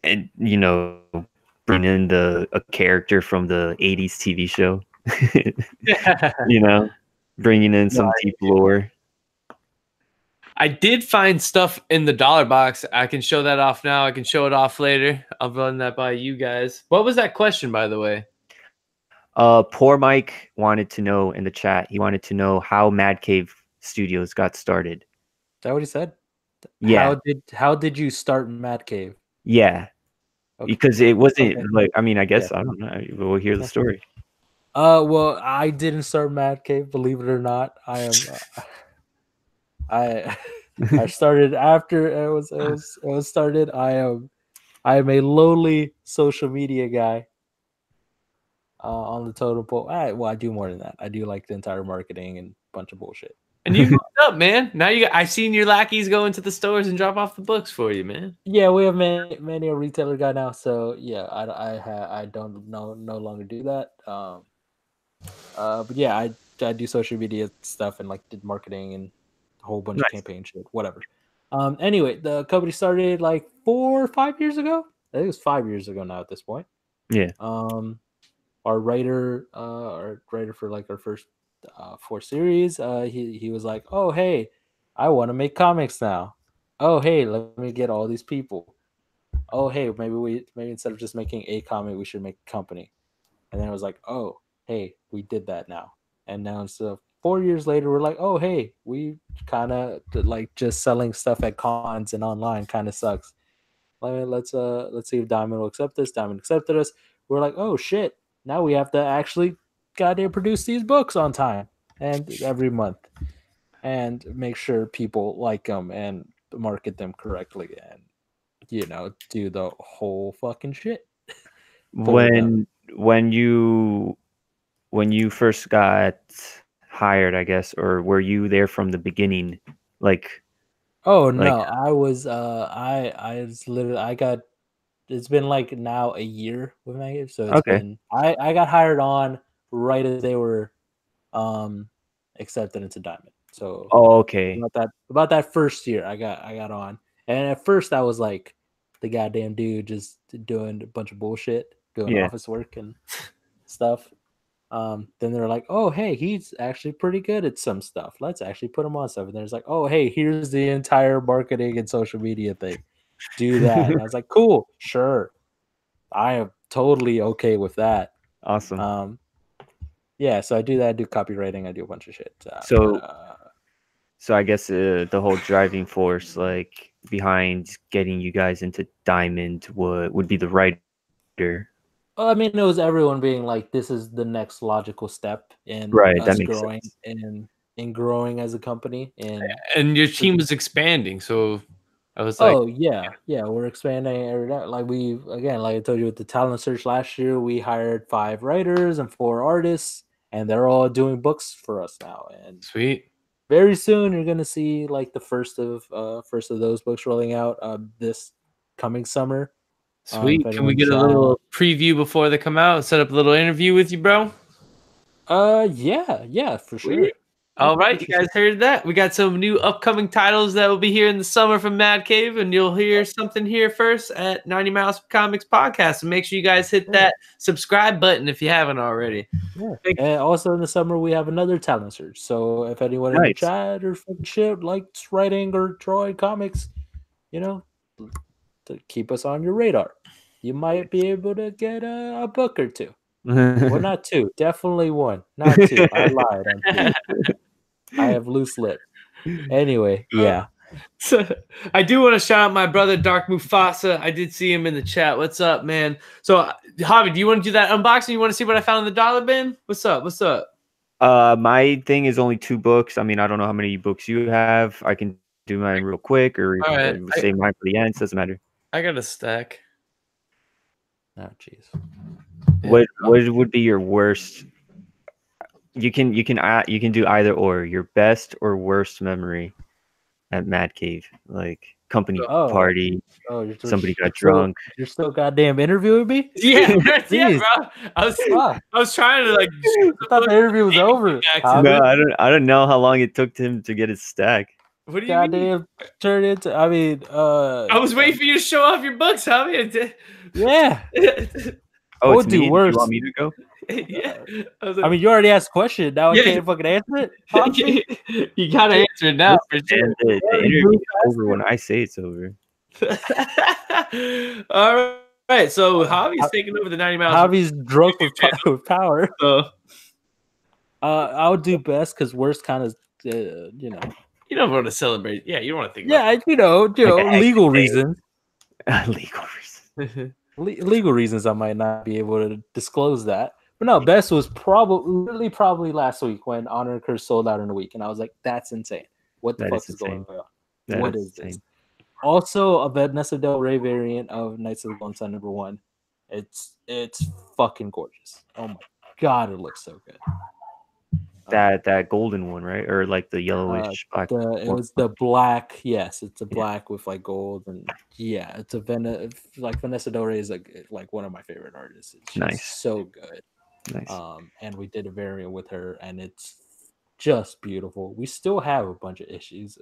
And bring in a character from the 80s TV show. Bringing in some deep lore. I did find stuff in the dollar box. I can show that off now. I can show it off later. I'll run that by you guys. What was that question, by the way? Poor Mike wanted to know in the chat. He wanted to know how Mad Cave Studios got started. Is that what he said? Yeah. How did you start Mad Cave? Yeah. Okay. Because it wasn't I guess I don't know. We'll hear the story. Well, I didn't start Mad Cave, believe it or not. I am I started after it was started. I am a lowly social media guy on the totem pole. I do more than that. I do like the entire marketing and bunch of bullshit. And you moved up, man. Now I've seen your lackeys go into the stores and drop off the books for you, man. Yeah, we have many a retailer guy now. So yeah, I don't no longer do that. But yeah, I do social media stuff and like did marketing and a whole bunch of campaign shit, whatever. Anyway, the company started like 4 or 5 years ago. I think it was 5 years ago now at this point. Yeah. Our writer for like our first 4 series, he was like, oh hey, I want to make comics now. Oh hey, let me get all these people. Oh hey, maybe instead of just making a comic, we should make a company. And then it was like, oh hey, we did that now. And now so 4 years later, we're like, oh hey, we kind of like just selling stuff at cons and online kind of sucks. Let's see if Diamond will accept this. Diamond accepted us. We're like, oh shit, now we have to actually goddamn produce these books on time and every month and make sure people like them and market them correctly and do the whole fucking shit. When you first got hired, I guess, or were you there from the beginning? I was literally it's been like now a year with Maggie, so it's been I got hired on right as they were accepted into Diamond. So about that first year I got on, and at first I was like the goddamn dude just doing a bunch of bullshit, doing office work and stuff. Then they're like, oh hey, he's actually pretty good at some stuff, let's actually put him on stuff. And there's like, oh hey, here's the entire marketing and social media thing, do that. And I was like, cool, sure, I am totally okay with that. Awesome. Yeah, so I do that. I do copywriting. I do a bunch of shit. So I guess the whole driving force, like behind getting you guys into Diamond, would be the writer. Well, I mean, it was everyone being like, "This is the next logical step in Right, that us makes growing sense. in growing as a company." And your team was expanding, so I was like, oh yeah, we're expanding every day. Like like I told you with the talent search last year, we hired 5 writers and 4 artists, and they're all doing books for us now. And sweet. very soon, you're gonna see like the first of those books rolling out this coming summer. Sweet. Can we get a little preview before they come out? Set up a little interview with you, bro? Yeah, for sure. All right, you guys heard that? We got some new upcoming titles that will be here in the summer from Mad Cave, and you'll hear something here first at 90 Miles Comics Podcast. And make sure you guys hit that subscribe button if you haven't already. Yeah. And also in the summer, we have another talent search. So if anyone in the chat or shit likes writing or drawing comics, to keep us on your radar, you might be able to get a book or 2. Well, not 2, definitely 1, not 2. I lied. I have loose lips. Anyway, yeah. So, I do want to shout out my brother Dark Mufasa. I did see him in the chat. What's up, man? So, Javi, do you want to do that unboxing? You want to see what I found in the dollar bin? What's up? My thing is only 2 books. I mean, I don't know how many books you have. I can do mine real quick, or save mine for the end. Doesn't matter. I got a stack. Oh, jeez. What would be your worst? You can do either or. Your best or worst memory at Mad Cave, like company party. Somebody got drunk. You're still goddamn interviewing me? Yeah, yeah, bro. I was trying to like. I thought the interview was over. No, I don't know how long it took him to get his stack. What do you mean? Turn into? I mean, I was waiting for you to show off your books, Javi. Yeah. Oh, it's do worse. You want me to go? Yeah. I mean, you already asked a question. Now I can't fucking answer it. You gotta answer it now. For sure. The interview is over when I say it's over. All right. So Javi's taking over the 90 miles. Javi's drunk with power. So I would do best because worst kind of You don't want to celebrate. Yeah, you don't want to think. Yeah, legal reasons. Legal reasons. Legal reasons I might not be able to disclose that. But no, best was probably last week when Honor and Curse sold out in a week, and I was like, "That's insane! What the fuck is going on? What is this?" Also, a Vanessa Del Rey variant of Knights of the Golden Sun #1. It's fucking gorgeous. Oh my god, it looks so good. That golden one, right? Or like the yellowish black. It was the black. Yes, it's a black with like gold, and yeah, it's Vanessa Del Rey is like one of my favorite artists. It's nice, so good. Nice. And we did a variant with her, and it's just beautiful. We still have a bunch of issues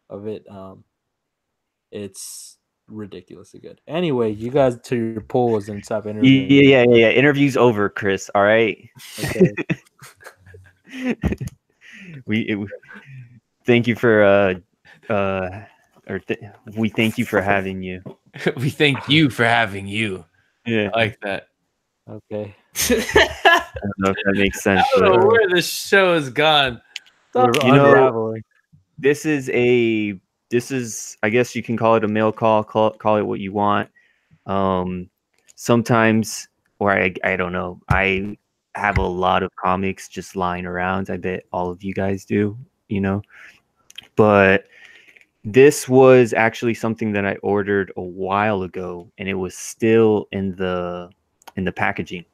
of it. It's ridiculously good. Anyway, you guys to your polls and stop interviewing. Yeah. Interview's over, Chris. All right. Okay. Thank you for we thank you for having you. We thank you for having you. Yeah, I like that. Okay. I don't know if that makes sense. I don't know where the show has gone. This is I guess you can call it a mail call. Call it what you want. Sometimes, or I don't know. I have a lot of comics just lying around. I bet all of you guys do, but this was actually something that I ordered a while ago, and it was still in the packaging.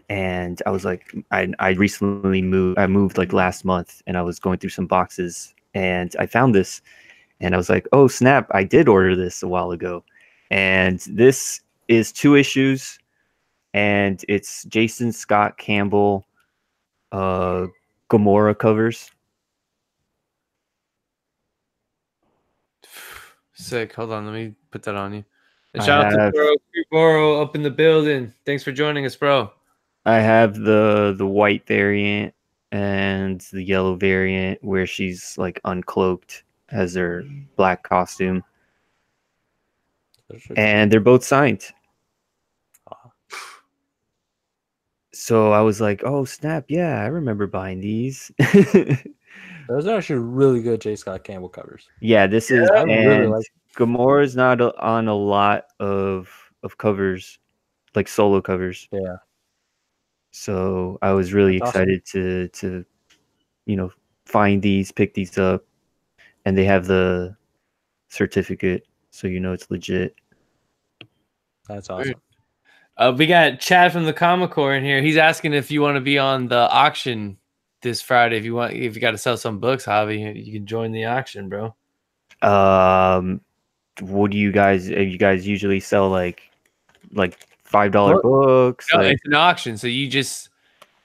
And I was like, I recently moved. I moved like last month, and I was going through some boxes, and I found this, and I was like, oh snap! I did order this a while ago, and this is 2 issues. And it's Jason Scott Campbell Gamora covers. Sick. Hold on, let me put that on you. And shout out to Boro up in the building. Thanks for joining us, bro. I have the white variant and the yellow variant where she's like uncloaked as her black costume. And they're both signed. So I was like, oh snap, yeah, I remember buying these. Those are actually really good J. Scott Campbell covers. Yeah, this is I really like. Gamora's not on a lot of covers, like solo covers. Yeah. So I was really That's awesome. excited to find these, pick these up, and they have the certificate, so it's legit. That's awesome. We got Chad from the Comic Core in here. He's asking if you want to be on the auction this Friday. If you got to sell some books, Javi, you can join the auction, bro. What do you guys usually sell like $5 books? No, it's an auction, so you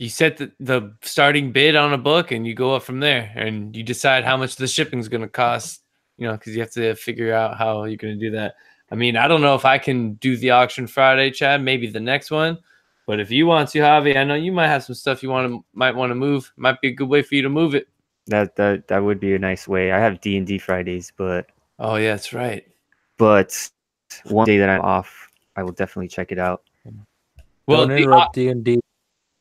set the starting bid on a book and you go up from there, and you decide how much the shipping is going to cost, because you have to figure out how you're going to do that. I mean, I don't know if I can do the auction Friday, Chad, maybe the next one, but if you want to, Javi, I know you might have some stuff might want to move. Might be a good way for you to move it. That would be a nice way. I have D&D Fridays, but oh yeah, that's right. But one day that I'm off, I will definitely check it out. Well, don't interrupt D&D,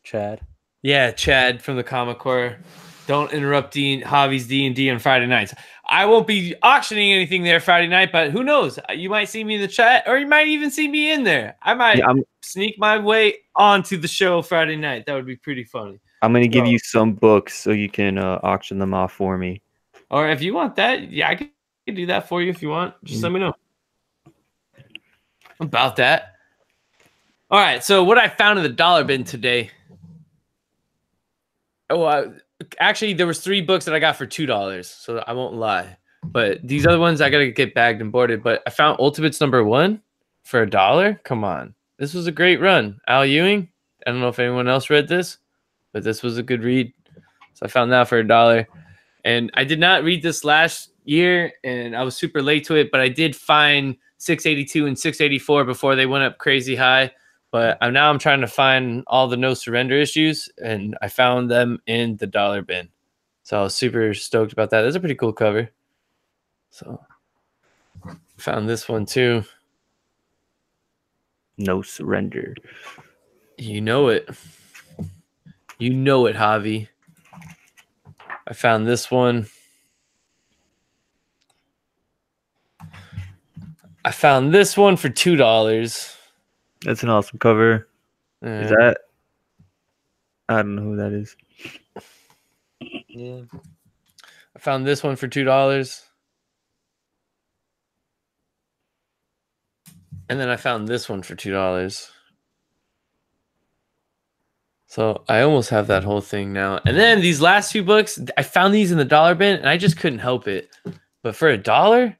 Chad. Yeah, Chad from the Comic Core. Don't interrupt Javi's D&D on Friday nights. I won't be auctioning anything there Friday night, but who knows? You might see me in the chat, or you might even see me in there. I might sneak my way onto the show Friday night. That would be pretty funny. I'm going to give you some books so you can auction them off for me. Or if you want that, yeah, I can do that for you if you want. Just let me know about that. All right, so what I found in the dollar bin today. Oh, actually, there was 3 books that I got for $2, so I won't lie. But these other ones, I got to get bagged and boarded. But I found Ultimates #1 for $1. Come on. This was a great run. Al Ewing. I don't know if anyone else read this, but this was a good read. So I found that for $1. And I did not read this last year, and I was super late to it, but I did find 682 and 684 before they went up crazy high. But now I'm trying to find all the No Surrender issues, and I found them in the dollar bin. So I was super stoked about that. That's a pretty cool cover. So found this one too. No Surrender. You know it. You know it, Javi. I found this one. I found this one for $2. That's an awesome cover. Is that? I don't know who that is. Yeah. I found this one for $2. And then I found this one for $2. So I almost have that whole thing now. And then these last 2 books, I found these in the dollar bin, and I just couldn't help it. But for $1,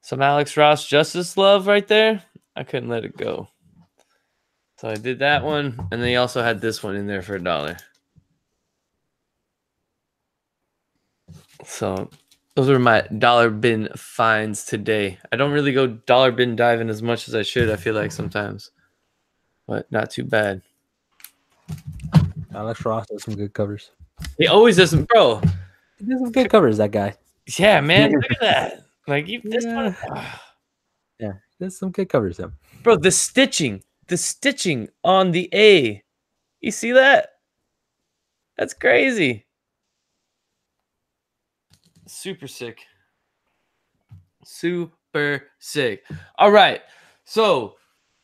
some Alex Ross Justice love right there. I couldn't let it go. So I did that one, and they also had this one in there for $1. So those are my dollar bin finds today. I don't really go dollar bin diving as much as I should, I feel like sometimes. But not too bad. Alex Ross does some good covers. He always does some, bro. He does some good covers, that guy. Yeah, man. Look at that. Like, this one. Yeah, there's some good covers, him. Bro, the stitching on the A. You see that? That's crazy. Super sick. Super sick. All right. So,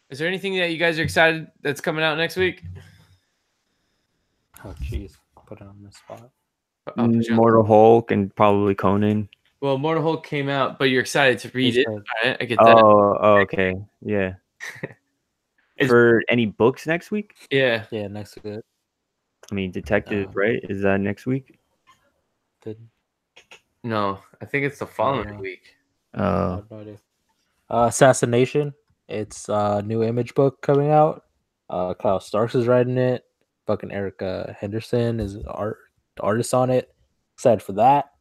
is there anything that you guys are excited that's coming out next week? Oh, jeez. Put it on the spot. Mortal Hulk and probably Conan. Well, Mortal Hulk came out, but you're excited to read it. All right, I get that. Oh, okay. Yeah. For any books next week? Yeah. Yeah, next week. I mean, Detective, right? Is that next week? No, I think it's the following week. I have no idea. Assassination. It's a new Image book coming out. Kyle Starks is writing it. Fucking Erica Henderson is the artist on it. Excited for that.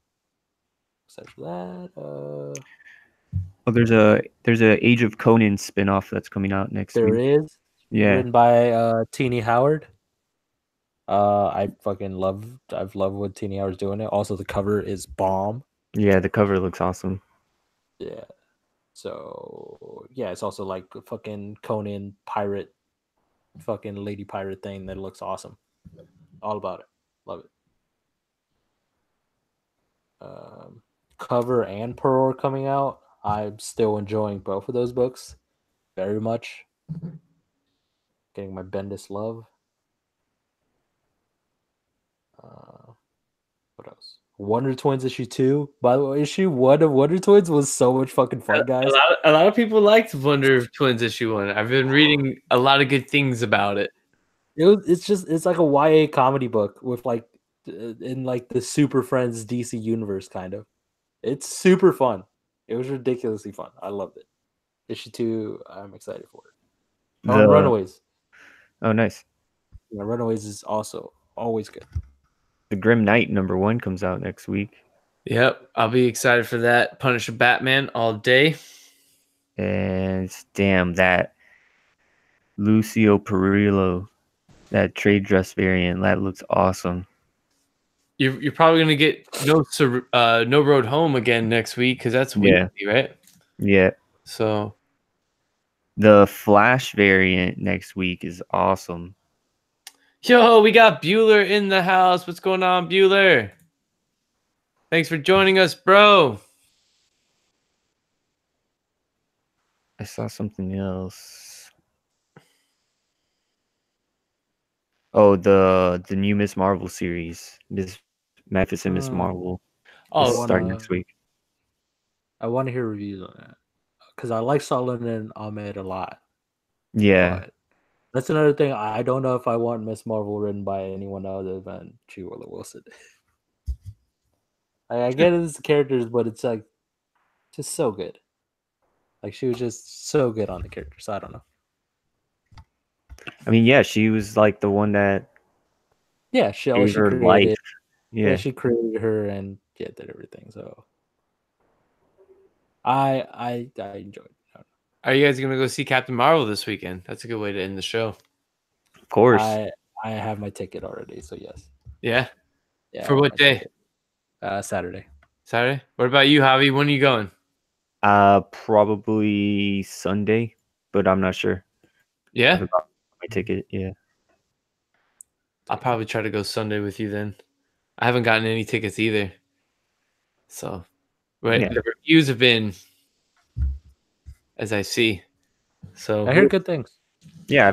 Oh, there's a Age of Conan spinoff that's coming out next week. There is. Yeah. Written by Teenie Howard. I've loved what Teenie Howard's doing it. Also, the cover is bomb. Yeah, the cover looks awesome. Yeah. So yeah, it's also like fucking Conan pirate fucking lady pirate thing that looks awesome. All about it. Love it. Cover and Pearl are coming out. I'm still enjoying both of those books very much. Getting my Bendis love. What else? Wonder Twins issue 2. By the way, issue 1 of Wonder Twins was so much fucking fun, guys. A lot of people liked Wonder Twins issue 1. I've been reading a lot of good things about it. It's like a YA comedy book with like in like the Super Friends DC universe kind of. It's super fun. It was ridiculously fun. I loved it. Issue 2, I'm excited for it. Oh, Runaways. Oh, nice. Yeah, Runaways is also always good. The Grim Knight #1 comes out next week. Yep, I'll be excited for that. Punisher Batman all day. And damn, that Lucio Perillo, that trade dress variant, that looks awesome. You're probably gonna get No Road Home again next week because that's weekly, right? Yeah. So the Flash variant next week is awesome. Yo, we got Bueller in the house. What's going on, Bueller? Thanks for joining us, bro. I saw something else. Oh, the new Miss Marvel series, Miss Memphis and Miss Marvel. Starting next week. I want to hear reviews on that because I like Solomon and Ahmed a lot. Yeah. But that's another thing. I don't know if I want Miss Marvel written by anyone other than G. Willow Wilson. I get it as the characters, but it's like just so good. Like she was just so good on the characters. I don't know. I mean, yeah, she was like the one that. Yeah, she created life. Yeah, she created her and did everything. So I enjoyed it. Are you guys gonna go see Captain Marvel this weekend? That's a good way to end the show. Of course. I have my ticket already, so yes. Yeah. For what day? Saturday. Saturday. What about you, Javi? When are you going? Probably Sunday, but I'm not sure. Yeah. My ticket. Yeah. I'll probably try to go Sunday with you then. I haven't gotten any tickets either. So, the reviews have been as I see. So I heard good things. Yeah,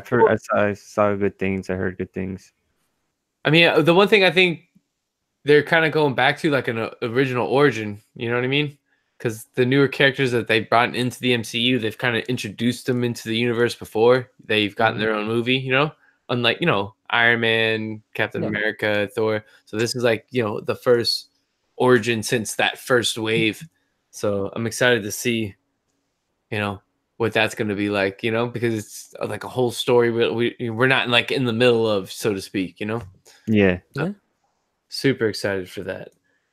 I saw good things. I heard good things. I mean, the one thing I think they're kind of going back to like an original origin. You know what I mean? Because the newer characters that they brought into the MCU, they've kind of introduced them into the universe before they've gotten their own movie. You know, unlike Iron Man, Captain America, Thor. So this is like the first origin since that first wave. So I'm excited to see, what that's going to be like, because it's like a whole story. We're not like in the middle of, so to speak, Yeah. Super excited for that.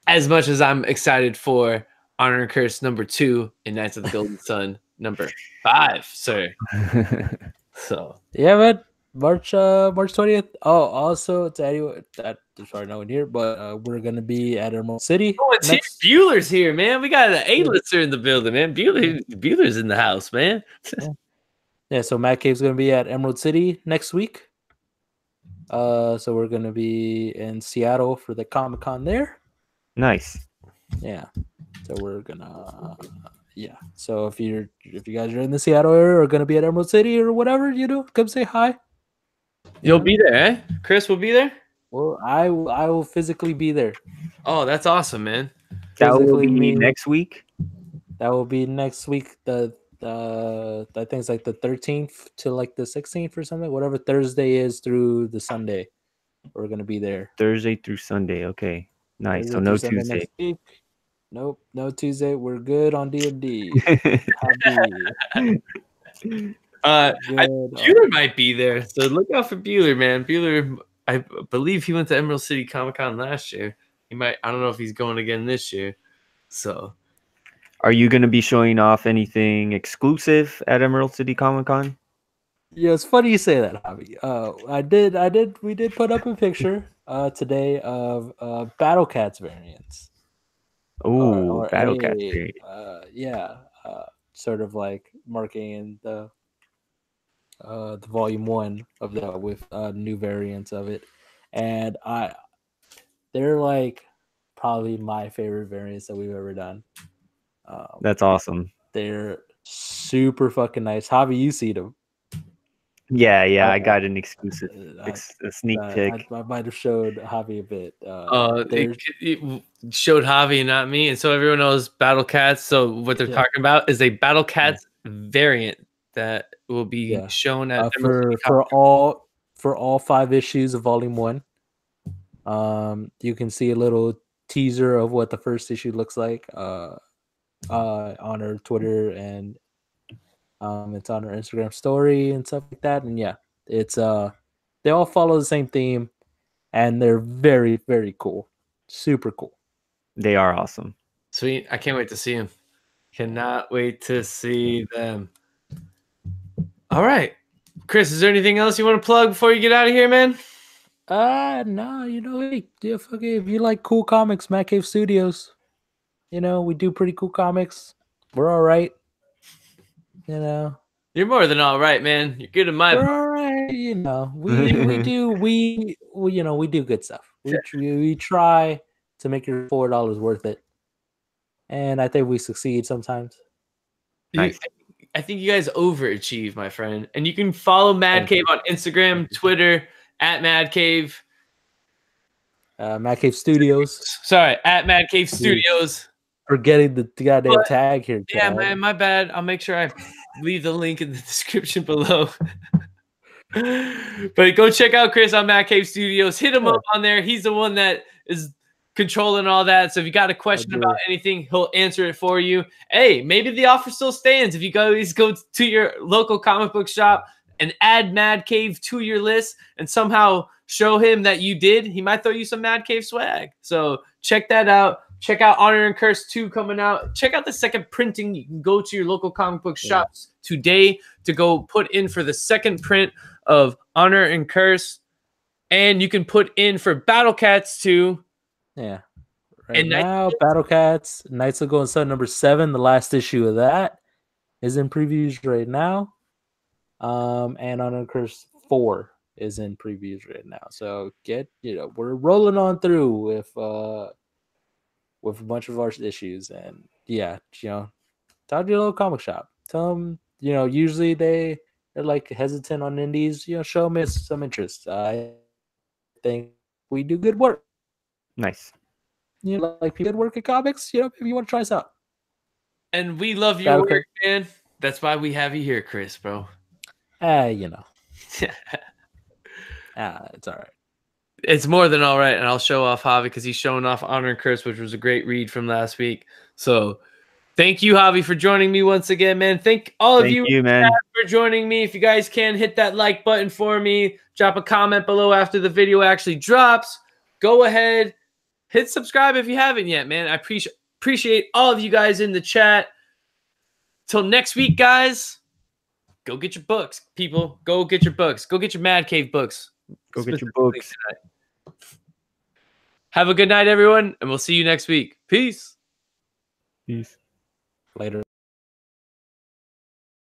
As much as I'm excited for Honor and Curse #2 and Knights of the Golden Sun #5, sir. So yeah, man. March 20th. Oh, also to anyone that there's probably no one here, but we're gonna be at Emerald City. Oh, it's Bueller's here, man. We got an A-lister in the building, man. Bueller's in the house, man. Yeah, so Matt Cave's gonna be at Emerald City next week. So we're gonna be in Seattle for the Comic-Con there. Nice. Yeah. So we're gonna So if you guys are in the Seattle area or gonna be at Emerald City or whatever, come say hi. You'll be there, eh? Chris will be there? Well, I will physically be there. Oh, that's awesome, man. That will be next week. That will be next week. I think it's like the 13th to like the 16th or something. Whatever Thursday is through the Sunday, we're gonna be there. Thursday through Sunday. Okay, nice. Thursday, so no Tuesday. Nope, no Tuesday. We're good on D&D. Bueller might be there, so look out for Bueller, man. Bueller, I believe he went to Emerald City Comic-Con last year. He might. I don't know if he's going again this year. So, are you going to be showing off anything exclusive at Emerald City Comic-Con? Yeah, it's funny you say that, Javi. We did put up a picture today of Battle Cats variants. Oh, Battle Cats variant. Sort of like marking in the the volume 1 of that with new variants of it, and they're like probably my favorite variants that we've ever done. That's awesome. They're super fucking nice. Javi, you see them? Yeah, I got an exclusive, a sneak peek. I might have showed Javi a bit. It showed Javi, not me, and so everyone knows Battle Cats. So what they're talking about is a Battle Cats variant that will be shown at for all 5 issues of Volume 1. You can see a little teaser of what the first issue looks like on our Twitter, and it's on our Instagram story and stuff like that. And yeah, it's they all follow the same theme, and they're very, very cool. Super cool. They are awesome. Sweet. I can't wait to see them. Cannot wait to see them. All right. Chris, is there anything else you want to plug before you get out of here, man? No, hey, if you like cool comics, Mad Cave Studios. We do pretty cool comics. We're all right. You're more than all right, man. You're good in my book. We're all right. We do good stuff. We try to make your $4 worth it, and I think we succeed sometimes. Nice. I think you guys overachieve, my friend. And you can follow Mad Cave on Instagram, Twitter, at Mad Cave. Mad Cave Studios. Sorry, at Mad Cave Studios. Forgetting the goddamn tag here. Yeah, man, my bad. I'll make sure I leave the link in the description below. But go check out Chris on Mad Cave Studios. Hit him up on there. He's the one that is controlling all that. So if you got a question about anything, he'll answer it for you. Hey, maybe the offer still stands. If you guys go to your local comic book shop and add Mad Cave to your list and somehow show him that you did, he might throw you some Mad Cave swag. So check that out. Check out Honor and Curse 2 coming out. Check out the second printing. You can go to your local comic book shops today to go put in for the second print of Honor and Curse. And you can put in for Battle Cats 2. Yeah. Right now, Battle Cats, Knights of Golden Sun number 7, the last issue of that, is in previews right now. And Honor and Curse 4 is in previews right now. So we're rolling on through with a bunch of our issues, and talk to your local comic shop. Tell them, usually they're like hesitant on indies. Show them some interest. I think we do good work. Nice. Like people good work at comics. If you want to try us out. And we love your work, man. That's why we have you here, Chris, bro. It's all right. It's more than all right, and I'll show off Javi because he's showing off Honor and Curse, which was a great read from last week. So thank you, Javi, for joining me once again, man. Thank all of you man, for joining me. If you guys can, hit that like button for me. Drop a comment below after the video actually drops. Go ahead. Hit subscribe if you haven't yet, man. I appreciate all of you guys in the chat. Till next week, guys, go get your books, people. Go get your books. Go get your Mad Cave books. Go get your books. Have a good night, everyone, and we'll see you next week. Peace. Peace. Later.